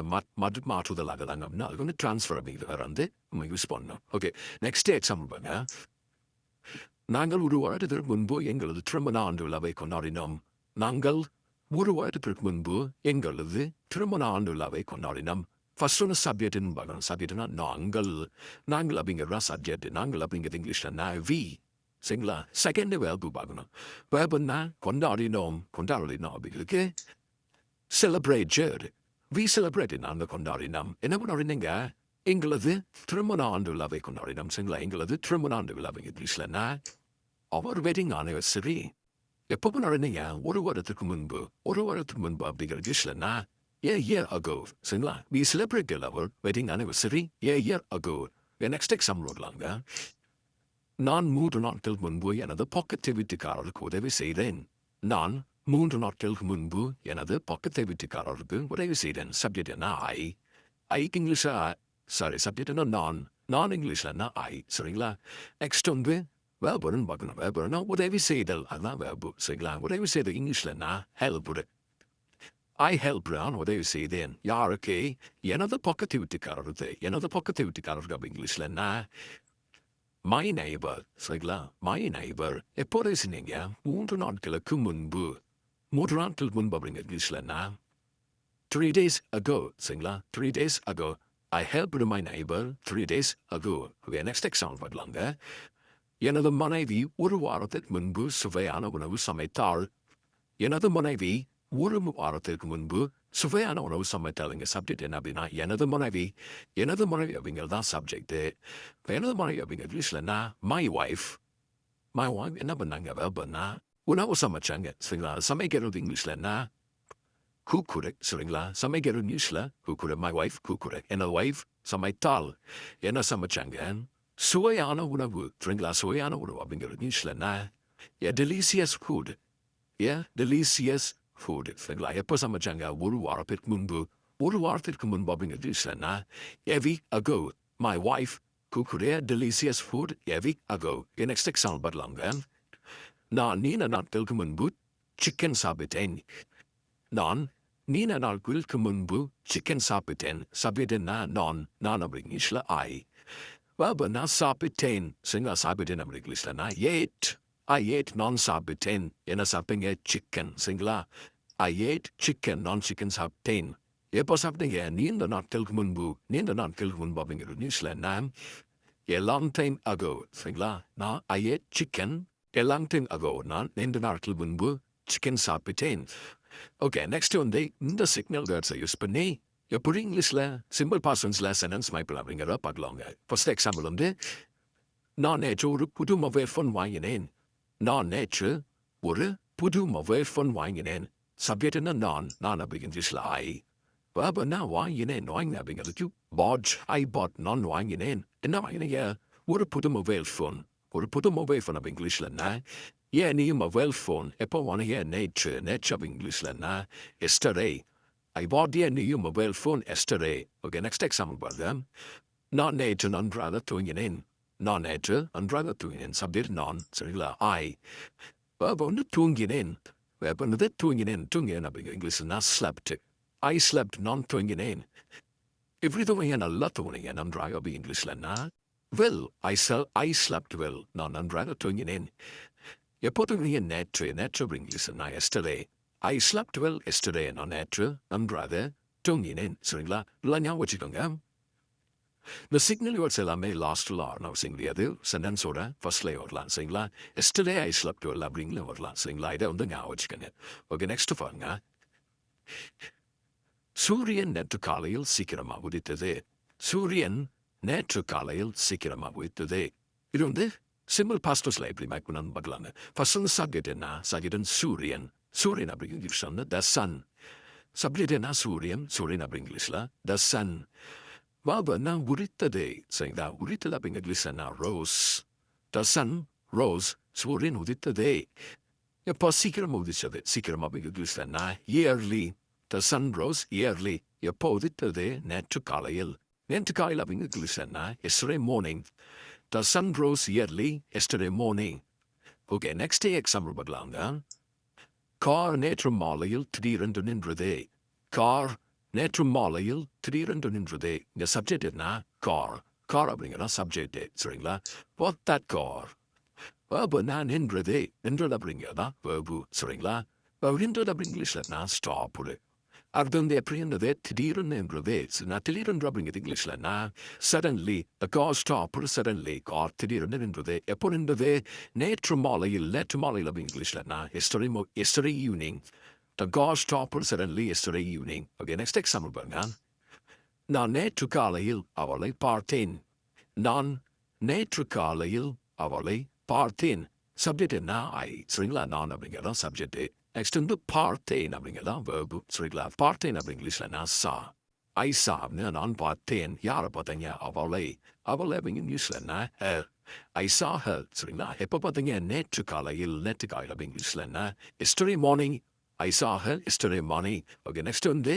மாற்றுதலாக தாங்க அப்படின்னா அதுக்கு வந்து ட்ரான்ஸ்ஃபர் அப்படிங்கிறத வந்து நம்ம யூஸ் பண்ணணும். ஓகே, நெக்ஸ்ட் எக்ஸாம்பிள் பாருங்க. நாங்கள் ஒரு வருடத்திற்கு முன்பு எங்களது திருமண ஆண்டு விழாவை கொண்டாடினோம். ஃபர்ஸ்ட் ஒன்று சப்ஜெக்ட்னு பார்க்கணும். சப்ஜெக்ட்னா நாங்கள் அப்படிங்கிற சப்ஜெக்ட். நாங்கள் அப்படிங்கிறது இங்கிலீஷ்ல நான் வி, சரிங்களா? செகண்ட் வேர்பு பார்க்கணும். வேர்புன்னா கொண்டாடினோம் அப்படிங்கிறதுக்கு செலிப்ரேட்டட். We celebrated. நாங்கள் கொண்டாடினோம். என்ன கொண்டாடினீங்க? எங்களது திருமண ஆண்டு விழாவை கொண்டாடினோம், சரிங்களா? எங்களது திருமண ஆண்டு விழாவை இங்கிலீஷ்ல அவர் வெட்டிங் ஆனிவர்சரி. எப்போ கொண்டாடினீங்க? ஒரு வருடத்துக்கு முன்பு அப்படிங்கிற இங்கிலீஷ்ல a year ago, சரிங்களா? We celebrated our wedding anniversary a year ago. Next example வரலாங்க. நான் 3 நாட்கள் முன்பு எனது பக்கத்து வீட்டுக்காரருக்கு உதவி செய்தேன். சப்ஜெக்ட் என்ன ஐக்கு இங்கிலீஷா சாரி சப்ஜெக்ட்னா நான் இங்கிலீஷ்லன்னா ஐ சரிங்களா. நெக்ஸ்ட் வந்து வேர்புன்னு பார்க்கணும். வேர்புனா உதவி செய்தல், அதுதான் வேர்பு சரிங்களா. உதவி செய்தல் இங்கிலீஷ்லன்னா ஹெல்ப்டு. ஐ ஹெல்ப்டான் உதவி செய்தேன் யாருக்கு? எனது பக்கத்து வீட்டுக்காரருக்கு. எனது பக்கத்து வீட்டுக்காரருக்கு அப்படி இங்கிலீஷ்லன்னா மை நெய்பர் சரிங்களா. மை நெய்பர் எப்போது சொன்னீங்க? 3 நாட்களுக்கு முன்பு. 3 நாட்கள் முன்பு அப்படிங்க இங்கிலீஷ்லன்னா 3 days ago சரிங்களா. 3 days ago I helped my neighbor 3 days ago. Next example பார்க்கலாங்க. எனது மனைவி ஒரு வாரத்திற்கு முன்பு சுவையான உணவு சமைத்தாள். எனது மனைவி ஒரு வாரத்திற்கு முன்பு சுவையான உணவு சமைத்தாளுங்க. சப்ஜெக்ட் என்ன அப்படின்னா எனது மனைவி அப்படிங்கிறது தான் சப்ஜெக்ட். எனது மனைவி அப்படிங்கிற இங்கிலீஷ்லன்னா மை ஒய்ஃப் என்ன பண்ணாங்க? வேர்பன்னா உணவு சமைச்சாங்க சரிங்களா. சமைக்கிறது இங்கிலீஷ்லன்னா கூக்குரை சரிங்களா. சமைக்கிறது இங்கிலீஷ்ல கூக்குரை. My wife கூக்குரை. எனது ஒய்ஃப் சமைத்தாள். என்ன சமைச்சாங்க? சுவையான உணவு சரிங்களா. சுவையான உணவு அப்படிங்கிறது இங்கிலீஷ்லன்னா டெலிசியஸ் ஃபுட். டெலிசியஸ் ஃபுட் சரிங்களா. எப்போ சமைச்சாங்க? ஒரு வாரத்திற்கு முன்பு. ஒரு வாரத்திற்கு முன்பு அப்படிங்கிறது இங்கிலீஷ்லன்னா a week ago. My wife cooked a delicious food a week ago. Next example பார்க்கலாங்க. நான் நீண்ட நாட்களுக்கு முன்பு சிக்கன் சாப்பிட்டேன். நான் நீண்ட நாட்களுக்கு முன்பு சிக்கன் சாப்பிட்டேன். சாப்பிட்டேன்னா நான் அப்படி இங்கிலீஷ்ல ஐ. நான் சாப்பிட்டேன் சரிங்களா. சாப்பிட்டேன் அப்படி இங்கிலீஷ்லன்னா ஏட். I ate நான் சாப்பிட்டேன். என்ன சாப்பிட்டீங்க? சிக்கன் சரிங்களா. I ate chicken நான் சிக்கன் சாப்பிட்டேன். எப்போ சாப்பிட்டீங்க? நீண்ட நாட்களுக்கு முன்பு. நீண்ட நாட்களுக்கு முன்பு அப்படிங்கிற நியூஸ்லன்னா a long time ago சரிங்களா. நான் I ate chicken a long time ago. நான் நீண்ட நாட்கள் முன்பு சிக்கன் சாப்பிட்டேன். ஓகே நெக்ஸ்ட் வந்து இந்த சிக்னல் வேர்ட்ஸை யூஸ் பண்ணி எப்படி இங்கிலீஷில் சிம்பிள் பாஸ்டன்ஸில் சென்டென்ஸ் மைப்பிள் அப்படிங்கிறத பார்க்கலாங்க. ஃபர்ஸ்ட் எக்ஸாம்பிள் வந்து நான் நேற்று ஒரு புது மொபைல் ஃபோன் வாங்கினேன். நான் நேற்று ஒரு புது மொபைல் ஃபோன் வாங்கினேன். சப்ஜெக்ட்னா நான் அப்படிங்கிற இங்கிலீஷில் ஐ. நான் வாங்கினேன் அப்படிங்கிறதுக்கு பாட். ஐ பாட் நான் வாங்கினேன். என்ன வாங்கினீங்க? ஒரு புது மொபைல் ஃபோன். ஒரு புது மொபைல் ஃபோன் அப்படி இங்கிலீஷ்லன்னா நீ மொபைல் ஃபோன் எப்போ வாங்கிய? நேற்று அப்படி இங்கிலீஷ்லன்னா yesterday. I bought a new mobile phone yesterday. Okay, next example பாருங்க. நான் நேற்று நன்றாக தூங்கினேன். நான் நேற்று நன்றாக தூங்கினேன். சப்ஜெக்ட் நான் சரிங்களா. ஐ. வந்து தூங்கினேன். வந்து தூங்கினேன் அப்படிங்கிற இங்கிலீஷ்னா ஸ்லெப்ட். ஐ ஸ்லெப்ட் நான் தூங்கினேன். இப்படி தூங்கிய நல்லா தூங்கினீங்க நன்றாக அப்படி இங்கிலீஷ்லன்னா வெல். ஐ ஸ்லெப்ட் வெல். நான் நன்றாக தூங்கினேன். எப்போ தூங்கினீங்க? நேற்று அப்படி இங்கிலீஷ்னா yesterday. I slept well yesterday நான் நேற்று நன்றாக தூங்கினேன் சரிங்களா. இல்லை ஞாபகம் வச்சுக்கோங்க. இந்த சிக்னல் வேர்ட்ஸ் எல்லாமே லாஸ்ட்டில் ஆரணும் அவசியம் கிடையாது. சென்டென்ஸோட ஃபர்ஸ்ட்லேயே வரலாம் சரிங்களா. எஸ்டர்டே ஐ ஸ்லெப்ட் வெல் அப்படிங்கிற வரலாம் சரிங்களா. இதை வந்து ஞாபகம் வச்சுக்கோங்க. ஓகே நெக்ஸ்ட் பாருங்க. சூரியன் நேற்று காலையில் சீக்கிரமாக உதித்தது. சூரியன் நேற்று காலையில் சீக்கிரமாக உதித்தது. இது வந்து சிம்பிள் பாஸ்டர்ஸில் எப்படி மேக் பண்ணான்னு பார்க்கலாங்க. ஃபர்ஸ்ட் சப்ஜெக்ட் என்ன? சப்ஜெக்ட் சூரியன். சூரியன் அப்படி இங்கிலீஷ்ல த சன். சப்ஜெக்ட் என்ன? சூரியன் அப்படி இங்கிலீஷ்ல த சன். வாபன்னா உரித்தது சரிங்களா. உரித்தது அப்படி இங்கிலீஷ்னா ரோஸ். The sun rose. சூரியன் உதித்ததே. எப்போ? சீக்கிரம் உதிச்சது. சீக்கிரம் அப்படி இங்கிலீஷ்லன்னா early. The sun rose early. எப்போ உதித்தது? நேற்று காலையில். நேற்று காலையில் அப்படி இங்கிலீஷ்னா yesterday morning. The sun rose early yesterday morning. Okay next example பார்க்கலாங்க. கார் நேற்று மாலையில் திடீரென்று நின்றது. கார் நேற்று மாலையில் திடீரென்று நின்றது. இந்த சப்ஜெக்ட் என்ன? கார். அப்படிங்கிற சப்ஜெக்ட் சரிங்களா. What that car. நான் நின்றது. நின்றது அப்படிங்கிறதா வேர்பு சரிங்களா. நின்றது அப்படி இங்கிலீஷ்ல ஸ்டாப். அது வந்து எப்படி இருந்தது? திடீர்னு என்றது. நான் திடீரென்று அப்படிங்கிறது இங்கிலீஷ்லன்னா suddenly. The car stop suddenly. Car திடீர்னு நின்றது. எப்போ நின்றது? நேற்று மாலையில் அப்படி இங்கிலீஷ்லன்னா yesterday evening. The car stop suddenly yesterday evening. Okay next example பாருங்க. நான் நேற்று காலையில் அவளை பார்த்தேன். நான் நேற்று காலையில் அவளை பார்த்தேன். சப்ஜெக்ட் என்ன? ஐ சரிங்களா. நான் அப்படிங்கிறதா சப்ஜெக்ட். நெக்ஸ்ட் வந்து பார்த்தேன் அப்படிங்கிறதா வேர்பு சரிங்களா. பார்த்தேன் அப்படி இங்கிலீஷ்ல நான் சா. ஐ சாப்னு நான் பார்த்தேன். யாரை பார்த்தீங்க? அவளை. அப்படிங்க இங்கிலீஷ்ல என்ன? ஐ சா ஹர் சரிங்களா. எப்போ பார்த்தீங்க? நேற்று காலையில் அப்படி இங்கிலீஷ்ல என்ன? Yesterday morning. I saw her yesterday morning. Okay next வந்து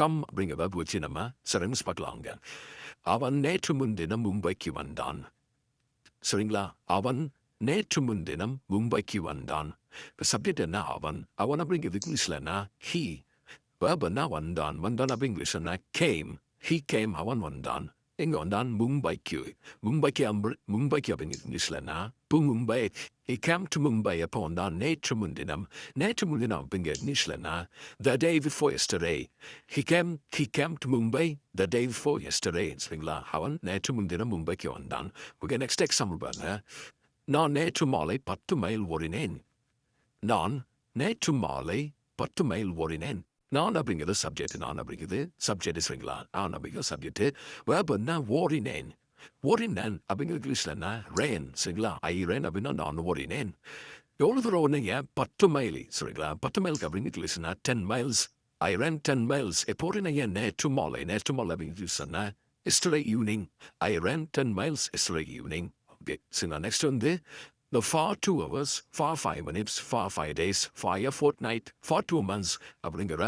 கம் அப்படிங்கிற verb வச்சு நம்ம சென்டென்ஸ் பார்க்கலாங்க. அவன் நேற்று முன்தினம் மும்பைக்கு வந்தான். சரிங்களா? அவன் நேற்று முன்தினம் மும்பைக்கு வந்தான். இப்போ சப்ஜெக்ட் என்ன அவன்? அவன் அப்படிங்கிறது இங்கிலீஷ்லன்னா he. verb என்ன வந்தான்? வந்தான் அப்படி இங்கிலீஷ்னா came. he came, அவன் வந்தான். எங்க வந்தான்? மும்பைக்கு. மும்பைக்கு அப்படிங்கிறது இங்கிலீஷ்லன்னா Mumbai. he came to Mumbai எப்போ வந்தான்? நேற்று முன்தினம். நேற்று முன்தினம் அப்படிங்கிறது இங்கிலீஷ்லன்னா the day before yesterday. he came to Mumbai the day before yesterday. சரிங்களா? அவன் நேற்று முன்தினம் மும்பைக்கு வந்தான். ஓகே, நெக்ஸ்ட் எக்ஸாம்பிள் பாருங்க. நான் நேற்று மாலை 10 மைல் ஓடினேன். நான் நேற்று மாலை 10 மைல் ஓடினேன். நான் அப்படிங்கிறது சப்ஜெக்ட். நான் அப்படிங்கிறது சப்ஜெக்ட். சரிங்களா? நான் அப்படிங்கிறது சப்ஜெக்ட். வேர்புன்னா ஓடினேன். ஓடினேன் அப்படிங்கிற இங்கிலீஷ்லன்னா ரேன். சரிங்களா? ஐ ரேன் அப்படின்னா நான் ஓடினேன். எவ்வளோ தூரம் ஓடினீங்க? 10 மைல். சரிங்களா? 10 மைலுக்கு அப்படிங்கிற இங்கிலீஷ்னா 10 miles. ஐ ரேன் 10 miles. எப்போ ஓடினீங்க? நேற்று மாலை. நேற்று மாலை அப்படிங்கிற இங்கிலீஷ்னா yesterday evening. I ran 10 miles yesterday evening. Okay, சரிங்களா? நெக்ஸ்ட் வந்து the for 2 hours, for 5 minutes, for 5 days, for a fortnight, for 2 months அப்படிங்கிற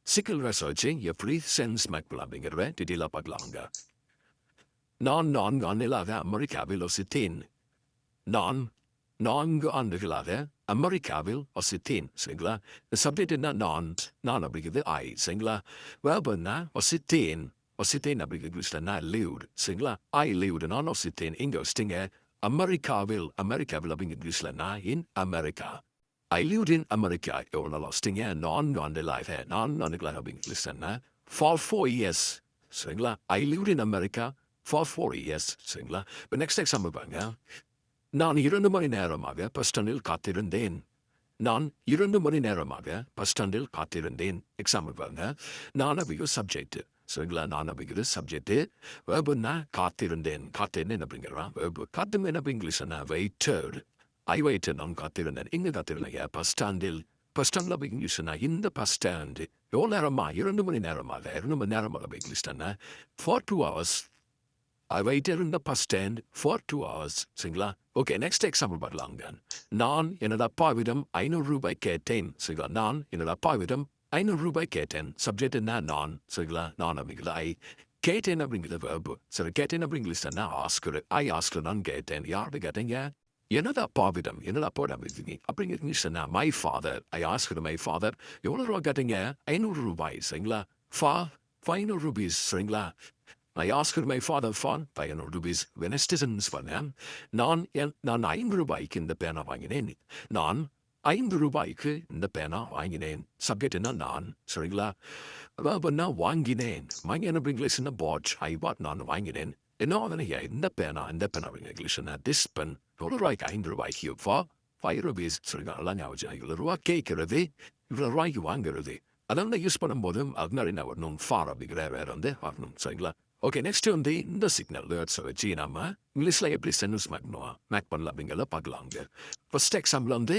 சிக்கல் ரிசர்ச்சை எப்படி சென்ஸ் மேக்பிள் அப்படிங்கிற டீட்டெயிலாக பார்க்கலாங்க. நான் 4 ஆண்டுகளாக அமெரிக்காவில் வசித்தேன். நான் 4 ஆண்டுகளாக அமெரிக்காவில் வசித்தேன். சரிங்களா? சப்ஜெக்ட் என்ன? நான் அப்படிங்கிறது ஐ. சரிங்களா? வேர்புன்னா வசித்தேன். வசித்தேன் அப்படிங்கிற இங்கிலீஷ்லன்னா lived. சரிங்களா? ஐ lived, நான் வசித்தேன். இங்கே வசித்தீங்க அமெரிக்காவில். அமெரிக்காவில் அப்படிங்கிற இங்கிலீஷ்லன்னா in America. I lived in America. எவ்வளோ நாள் வசித்தீங்க? 4 ஆண்டுகளாக. 4 ஆண்டுகளாக அப்படிங்கிற இங்கிலீஷ்லன்னா for 4 years. சரிங்களா? ஐ lived in America for 4 years. சரிங்களா? இப்போ நெக்ஸ்ட் எக்ஸாம்பிள் பாருங்க. நான் 2 மணி நேரமாக பஸ் ஸ்டாண்டில் காத்திருந்தேன். நான் 2 மணி நேரமாக பஸ் ஸ்டாண்டில் காத்திருந்தேன். எக்ஸாம்பிள் பாருங்க. நான் அப்படிங்கிற சப்ஜெக்ட். சரிங்களா? நான் அப்படிங்கிறது சப்ஜெக்ட். வேர்புன்னா காத்திருந்தேன். காத்திருந்தேன் அப்படிங்கிறா வேர்பு. காத்திருந்தேன் அப்படி இங்கிலீஷ்னா வெயிட்டட். ஐ வெயிட்டட், நான் காத்திருந்தேன். இங்கே காத்திருந்தேங்க பஸ் ஸ்டாண்டில். பஸ் ஸ்டாண்டில் அப்படி இங்கிலீஷ்னா இந்த பஸ் ஸ்டாண்டு. எவ்வளோ நேரமா? 2 மணி நேரமாக. 2 மணி நேரமாக அப்படி இங்கிலீஷ்னா for 2 hours. I waited in the bus stand for 2 hours. சரிங்களா? ஓகே, நெக்ஸ்ட் எக்ஸாம்பிள் பார்க்கலாங்க. நான் எனது அப்பாவிடம் 500 ரூபாய் கேட்டேன். சரிங்களா? நான் எனது அப்பாவிடம் 500 ரூபாய் கேட்டேன். சப்ஜெக்ட் என்ன? நான். சரிங்களா? நான் அப்படிங்கிறது ஐ. கேட்டேன் அப்படிங்கிறது வேர்பு. சரி, கேட்டேன் அப்படி இங்கிலீஷ்னா ஆஸ்கர். ஐ ஆஸ்கர், நான் கேட்டேன். யார்கிட்ட கேட்டீங்க? எனது அப்பாவிடம். எனது அப்பாவிடம் அப்படிங்கிற இங்கிலீஷ்னா my father. I asked my father. எவ்வளோ ரூபா கேட்டீங்க? 500 ரூபாய். சரிங்களா? 500 rupees. சரிங்களா? I asked my father for 500 rupees. வெனஸ்டிசன்ஸ் பண்ணேன். நான் 5 ரூபாய்க்கு இந்த பேனா வாங்கினேன். நான் 5 ரூபாய்க்கு இந்த பேனா வாங்கினேன். சப்ஜெக்ட் என்ன? நான். சரிங்களா? அதாவது நான் வாங்கினேன். வாங்கின இங்கிலீஷ்னா பாட். ஐ பாட், நான் வாங்கினேன். என்ன அதனையா இந்த பேனா இங்கிலீஷ்னா திஸ் பென். எவ்வளோ ரூபாய்க்கு? 5 ரூபாய்க்கு ஃபார் 5 rupees. சரிங்களா? எல்லாம் ஞாபகம். இவ்வளோ ரூபா கேட்கறது, இவ்வளோ ரூபாய்க்கு வாங்குறது. அதெல்லாம் யூஸ் பண்ணும்போதும் அதனால என்ன வரணும்? ஃபார் அப்படிங்கிற வேற வந்து வரணும். சரிங்களா? ஓகே, நெக்ஸ்ட் வந்து இந்த சிக்னல் வேர்ட்ஸை வச்சு நம்ம இங்கிலீஷில் எப்படி சென்டென்ஸ் மேக் பண்ணலாம் அப்படிங்கிறத பார்க்கலாங்க. ஃபர்ஸ்ட் எக்ஸாம்பிள் வந்து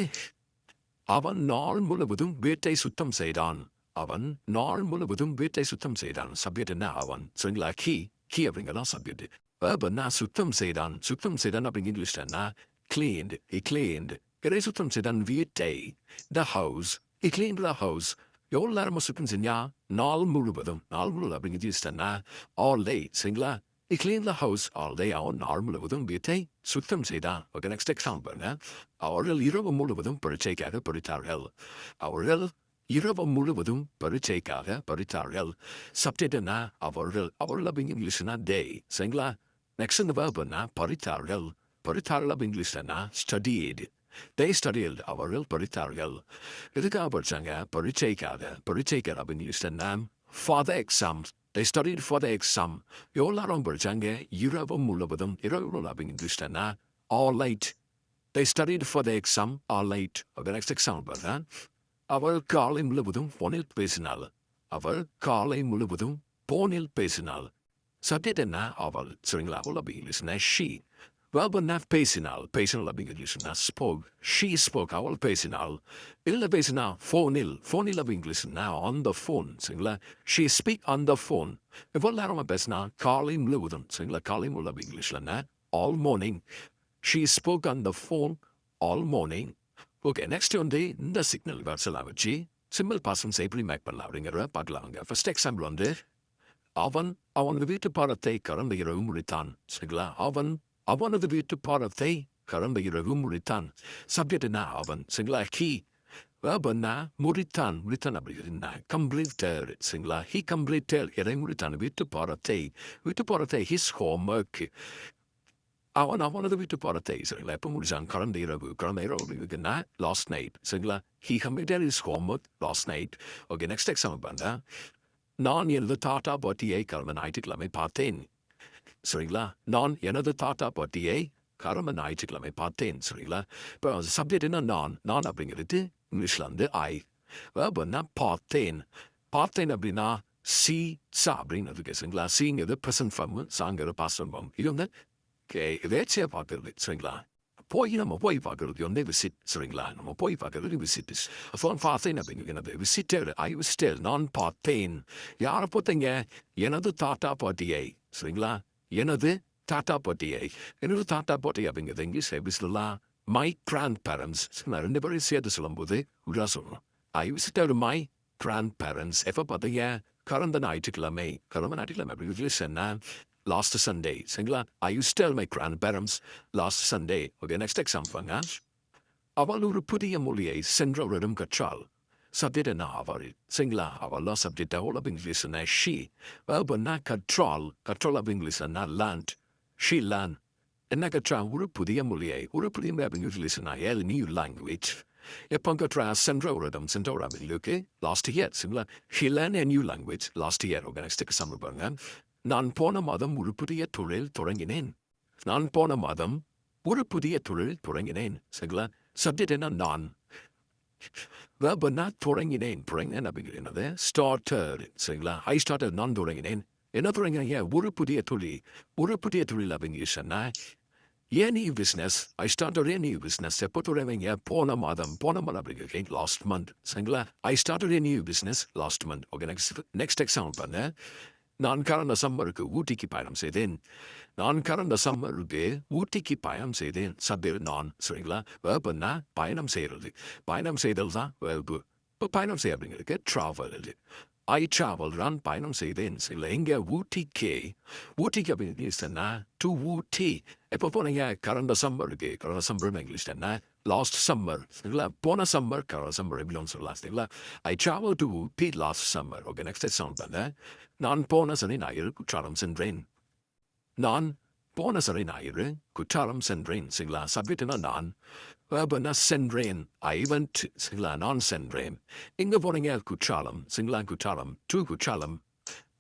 அவன் நாள் முழுவதும் வீட்டை சுத்தம் செய்தான். அவன் நாள் முழுவதும் வீட்டை சுத்தம் செய்தான். சப்ஜெக்ட் என்ன? அவன். சரிங்களா? கீ அப்படிங்கிறதான் சப்ஜெக்ட். வேர்புன்னா சுத்தம் செய்தான். சுத்தம் செய்தான் அப்படிங்கிற இங்கிலீஷ்னா cleaned. he cleaned. சுத்தம் செய்தான் வீட்டை. the house. he cleaned the house. எவ்வளோ நேரமாக சுத்தம் செஞ்சா? நாள் முழுவதும். நாள் முழுவதும் அப்படிங்கிறது யூஸ்டன்னா ஆல் டே. சரிங்களா? he cleaned the house all day. அவன் நாள் முழுவதும் வீட்டை சுத்தம் செய்தான். Okay, next example. அவர்கள் இரவு முழுவதும் பரீட்சைக்காக படித்தார்கள். அவர்கள் இரவு முழுவதும் பரீட்சைக்காக படித்தார்கள். சப்ஜெக்ட் என்ன? அவர்கள். அப்படிங்கிற இங்கிலீஷ்னா டே. சரிங்களா? நெக்ஸ்ட் இந்த வேர்புன்னா படித்தார்கள். படித்தார்கள் அப்படி இங்கிலீஷ்னா ஸ்டடீட். they studied. அவர்கள் படித்தார்கள். எதுக்காக படித்தாங்க? பரீட்சைக்காக அப்படின்னு இங்கிலீஷ்னா for the exams. they studied for the exam. எவ்வளோ நேரம் படித்தாங்க? இரவு முழுவதும். இரவு முழுவதும் அப்படின்னு இங்கிலீஷ்னா all night. they studied for the exam all night. Okay, next example. அவள் காலை முழுவதும் போனில் பேசினாள். அவள் காலை முழுவதும் போனில் பேசினாள். சப்ஜெக்ட் என்ன? அவள். சரிங்களா? அவள் அப்படி இங்கிலீஷ்னா she. வேர்புன்னா பேசினாள். அப்படிங்கிற இங்கிலீஷ்னா spoke. she spoke. அவள் பேசினாள். இல்லை பேசினா ஃபோனில். அப்படி இங்கிலீஷ்னா on the phone. சரிங்களா? she speak on the phone. எவ்வளோ நேரமாக பேசினா? காலை முழுவதும். சரிங்களா? காலை முழுவதும் அப்படி இங்கிலீஷ்லன்னா all morning. she spoke on the phone all morning. Okay, next வந்து இந்த சிக்னல் வேர்ட்ஸ் எல்லாம் வச்சு சிம்பிள் பாஸ்ட் எப்படி மேக் பண்ணலாம் அப்படிங்கிற பார்க்கலாங்க. ஃபர்ஸ்ட் எக்ஸாம்பிள் வந்து அவனது வீட்டு பாடத்தை கடந்த இரவு முடித்தான். சரிங்களா? அவனது வீட்டு பாடத்தை கடந்த இரவு முடித்தான். சப்ஜெக்ட் என்ன அவன். சரிங்களா? வேர்பன்னா முடித்தான் அப்படின்னா கம்ப்ளீட்டட். சரிங்களா? ஹி கம்ப்ளீட்டட் எதை முடித்தான்? வீட்டு பாடத்தை ஹிஸ் ஹோம்ஒர்க். அவனது வீட்டு பாடத்தை சரிங்களா எப்போ முடிச்சான்? கடந்த இரவுக்குன்னா லாஸ்ட் நைட். சரிங்களா? He completed his homework last night. Okay, next example பண்ண நான் எனது தாத்தா பாட்டியை கடந்த ஞாயிற்றுக்கிழமை பார்த்தேன். சரிங்களா? நான் எனது தாத்தா பாட்டியை கடந்த ஞாயிற்றுக்கிழமை பார்த்தேன். சரிங்களா? இப்போ சப்ஜெக்ட் என்ன? நான் அப்படிங்கிறது இங்கிலீஷில் வந்து ஐ. வேர்பன்னா பார்த்தேன் அப்படின்னா சா அப்படின்னு இருக்கு. சரிங்களா? சிங்கிறது ப்ரெசன்ட் ஃபார்ம், சாங்கிறது பாஸ்ட் ஃபார்ம். இது வந்து வேச்சியாக பார்க்கறது. சரிங்களா? நம்ம போய் பார்க்கறது வந்து விசிட். சரிங்களா? நம்ம போய் பார்க்கறது விசிட். பார்த்தேன் அப்படிங்கிறது விசிட்டர். ஐ விசிட்டர். நான் பார்த்தேன். யாரை பார்த்தீங்க? எனது தாத்தா பாட்டியை. சரிங்களா? எனது தாத்தா பாட்டியை அப்படிங்கிறது இங்கிலீஷ் எப்படி சொல்லலாம்? My grandparents. ரெண்டு பேரும் சேர்த்து சொல்லும்போது உடா சொல்லணும். I visitor my grandparents. எப்போ பார்த்தீங்க? கடந்த ஞாயிற்றுக்கிழமை அப்படி இங்கிலீஷ் என்ன? Last Sunday. சரிங்களா? I used to tell my grandparents last Sunday. Okay, next example. அவள் ஒரு புதிய மொழியை சென்றவரிடம் கற்றாள். சப்ஜெக்ட் என்ன? அவள். சரிங்களா? அவள் சப்ஜெக்ட் அவ்வளோ இங்கிலீஷ் என்ன? ஷீ. வேர்பன்னா கற்றாள் அப்படி இங்கிலீஷ் என்ன? லேண்ட். She learn. என்ன கற்றாள்? ஒரு புதிய மொழியை. அப்படி இங்கிலீஷ் என்ன? New language. எப்போ கற்றா? சென்றவரிடம் அப்படிங்களுக்கு லாஸ்ட் இயர். சரிங்களா? She learn a new language last year. Okay, next example பாருங்க. நான் போன மாதம் ஒரு புதிய தொழில் தொடங்கினேன். சரிங்களா? சப்ஜெக்ட் என்ன? நான். வேர்பன்னா தொடங்கினேன் அப்படிங்கிறது ஸ்டார்டர். சரிங்களா? ஐ ஸ்டார்டர். நான் தொடங்கினேன். என்ன தொடங்கினீங்க? ஒரு புதிய தொழில் அப்படிங்கிற சொன்னா any business. I started a new business. எப்போ தொடங்கினீங்க? போன மாதம் அப்படிங்கிறேன் லாஸ்ட் மந்த். சரிங்களா? I started a new business last month. Okay, next example பண்ண நான் கடந்த சம்மருக்கு ஊட்டிக்கு பயணம் செய்தேன். சப்ஜெக்ட் நான். சரிங்களா? வேர்பன்னா பயணம் செய்தல் தான் வேர்பு. இப்போ பயணம் செய்ய அப்படிங்கிறதுக்கு ட்ராவல். I travel. நான் பயணம் செய்தேன். சரிங்களா? எங்கே? ஊட்டிக்கு அப்படின்னு என்ன? டு ஊட்டி. எப்போ போனீங்க? கடந்த சம்மருக்கு. இங்கிலீஷ் என்ன? Last summer. சரிங்களா? போன சம்மர் கடந்த சம்மர் எப்படின்னு சொல்லலாம். சரிங்களா? I travel to Ooty last summer. Okay, next example பண்ண நான் போன சனி ஞாயிறு குற்றாலம் சென்றேன். சரிங்களா? சப்ஜெக்ட் என்ன? நான். வேர்பன்னா சென்றேன். I went. சரிங்களா? நான் சென்றேன். எங்கே போனீங்க? குற்றாலம். சரிங்களா? Courtallam. To Courtallam.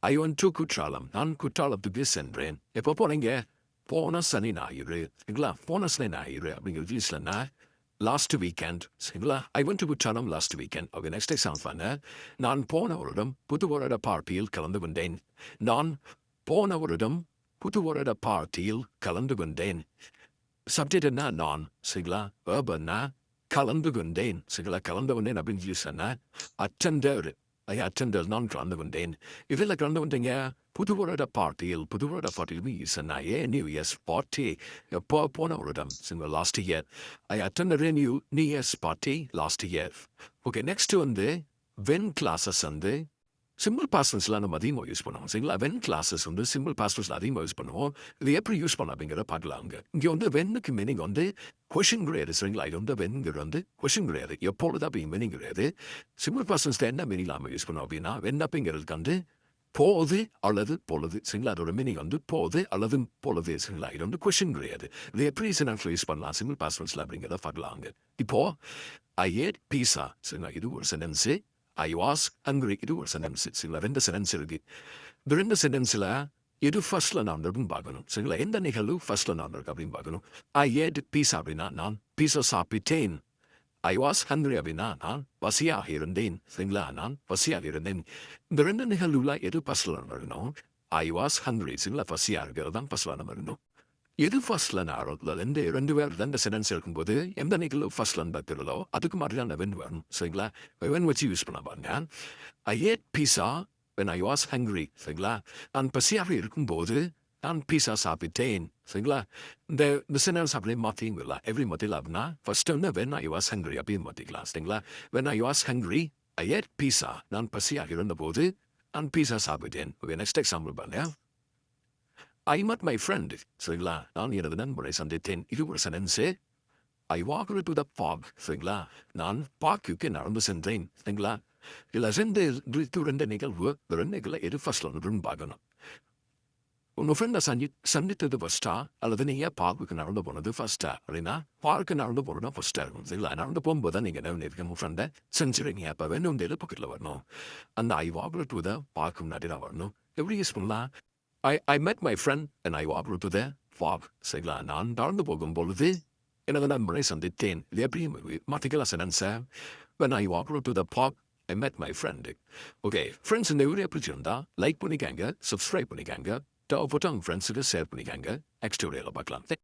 I went to Courtallam. நான் குற்றாலத்துக்கு சென்றேன். எப்போ போனீங்க? போன சனி ஞாயிறு. சரிங்களா? போன சனி ஞாயிறு அப்படிங்கிறது இங்கிலீஷ்லன்னா லாஸ்ட் வீக்கெண்ட். சரிங்களா? I went to Courtallam last weekend. Okay, next example பண்ண நான் போன வருடம் புது வருட பார்ட்டியில் கலந்து கொண்டேன். சப்ஜெக்ட் என்ன? நான். சரிங்களா? வேர்பன்னா கலந்து கொண்டேன். சரிங்களா? கலந்து கொண்டேன் அப்படின்னு இங்கிலீஷ் என்ன? அட்டெண்டர். நான் கலந்து கொண்டேன். இதில் கலந்து கொண்டீங்க? புது வருட பார்ட்டியில் மீன்ஸ் என்ன? New years party. எப்போ? போன வருடம். சரிங்களா? Last year. I attended a new years party last year. Okay, next வந்து வென் கிளாஸஸ் வந்து சிம்பிள் பாஸ்டர்ஸ்லாம் நம்ம அதிகமாக யூஸ் பண்ணுவோம். சரிங்களா? வென் கிளாஸஸ் வந்து சிம்பிள் பாஸ்டர்ஸில் அதிகமாக யூஸ் பண்ணுவோம். இது எப்படி யூஸ் பண்ண அப்படிங்கிறத பார்க்கலாங்க. இங்கே வந்து வென்னுக்கு மீனிங் வந்து கொஷின் கிடையாது. சரிங்களா? இது வந்து வென்ங்கிறது வந்து கொஷின் கிடையாது. எப்பொழுது அப்படி மீனிங் கிடையாது. சிம்பிள் பாஸ்டர்ஸில் என்ன மீனிங் நம்ம யூஸ் பண்ணோம் அப்படின்னா வென் அப்படிங்கிறதுக்கு வந்து போது அல்லது பொழுது. சரிங்களா? அதோட மீனிங் வந்து போது அல்லது பொழுது. சரிங்களா? இது வந்து கொஷின் கிடையாது. இது எப்படி சினாக்கள் யூஸ் பண்ணலாம் சிம்பிள் பாஸ்டர்ஸில் அப்படிங்கிறத பார்க்கலாங்க. இப்போ ஐ ஏட் பீஸா. சரிங்களா? இது ஒரு சென்டென்ஸு. I was hungry. இது ஒரு சென்டென்ஸ். சரிங்களா? ரெண்டு சென்டென்ஸ் இருக்கு. இந்த ரெண்டு சென்டென்ஸில் எது ஃபர்ஸ்ட்ல நான் இருக்குன்னு பார்க்கணும். சரிங்களா? எந்த நிகழ்வு ஃபர்ஸ்ட்ல நான் இருக்கு அப்படின்னு பார்க்கணும். ஐ ஏட் பீஸா அப்படின்னா நான் பீஸா சாப்பிட்டேன். ஐ வாஸ் ஹங்க்ரி அப்படின்னா நான் பசியாக இருந்தேன். சரிங்களா? நான் பசியாக இருந்தேன். இந்த ரெண்டு நிகழ்வுல எது ஃபர்ஸ்ட்ல இருக்கணும்? I was hungry. சரிங்களா? பசியாக இருக்கிறது தான் ஃபர்ஸ்ட்ல நம்ம இருக்கணும். எது ஃபர்ஸ்ட்ல நான் ரெண்டு சென்டென்ஸ் இருக்கும்போது எந்த நிகழ்வு ஃபர்ஸ்ட்ல பார்க்கிறதோ அதுக்கு மாதிரி தான் வென் வரும். சரிங்களா? வென் வச்சு யூஸ் பண்ண பாருங்க. I ate pizza when I was hungry. சரிங்களா? நான் பசியாக இருக்கும்போது நான் பீஸா சாப்பிட்டேன். சரிங்களா? இந்த சென்டென்ஸ் அப்படியே மாற்றிங்களா? எப்படி மாற்றிக்கலாம்னா ஃபர்ஸ்ட் வந்து when I was hungry அப்படின்னு மாற்றிக்கலாம். சரிங்களா? when I was hungry I ate pizza. நான் பசியாக இருந்தபோது நான் பீஸா சாப்பிட்டேன். Okay, next example பாருங்க. I met my friend. சரிங்களா? நான் எனது நண்பரை சந்தித்தேன். இது ஒரு sentence. I walked to the park. சரிங்களா? நான் பார்க்குக்கு நடந்து சென்றேன். சரிங்களா? இதில் ரெண்டு நிகழ்வு. ரெண்டு நிகழ்வு எது ஃபர்ஸ்ட்ல ஒன்று பார்க்கணும். உங்கள் ஃப்ரெண்டை சந்தித்தது ஃபஸ்ட்டா அல்லது நீங்கள் பார்க்குக்கு நடந்து போனது ஃபஸ்ட்டா அப்படின்னா பார்க்கு நடந்து போகிறது ஃபஸ்ட்டாக இருக்கும் சரிங்களா? நடந்து போகும்போது தான் நீங்கள் என்ன பண்ணியிருக்கீங்க உங்கள் ஃப்ரெண்டை செஞ்சுருங்க. அப்போ வேணும் இந்த பக்கத்தில் வரணும். அந்த I walk to the park முன்னாடி தான் வரணும். எப்படி யூஸ் பண்ணலாம்? I met my friend and I walk to the park. சரிங்களா? நான் நடந்து போகும் பொழுது எனது நண்பரை சந்தித்தேன். இது எப்படி மாற்றிக்கலாம் சென்டென்ஸை? when I walked to the park I met my friend. Okay friends, இந்த வீடியோ பிடிச்சிருந்தா லைக் பண்ணிக்காங்க, சப்ஸ்கிரைப் பண்ணிக்காங்க, பட்டன் ஃப்ரெண்ட்ஸுக்கு ஷேர் பண்ணிக்காங்க. நெக்ஸ்ட் வீடியோவில் பார்க்கலாம்.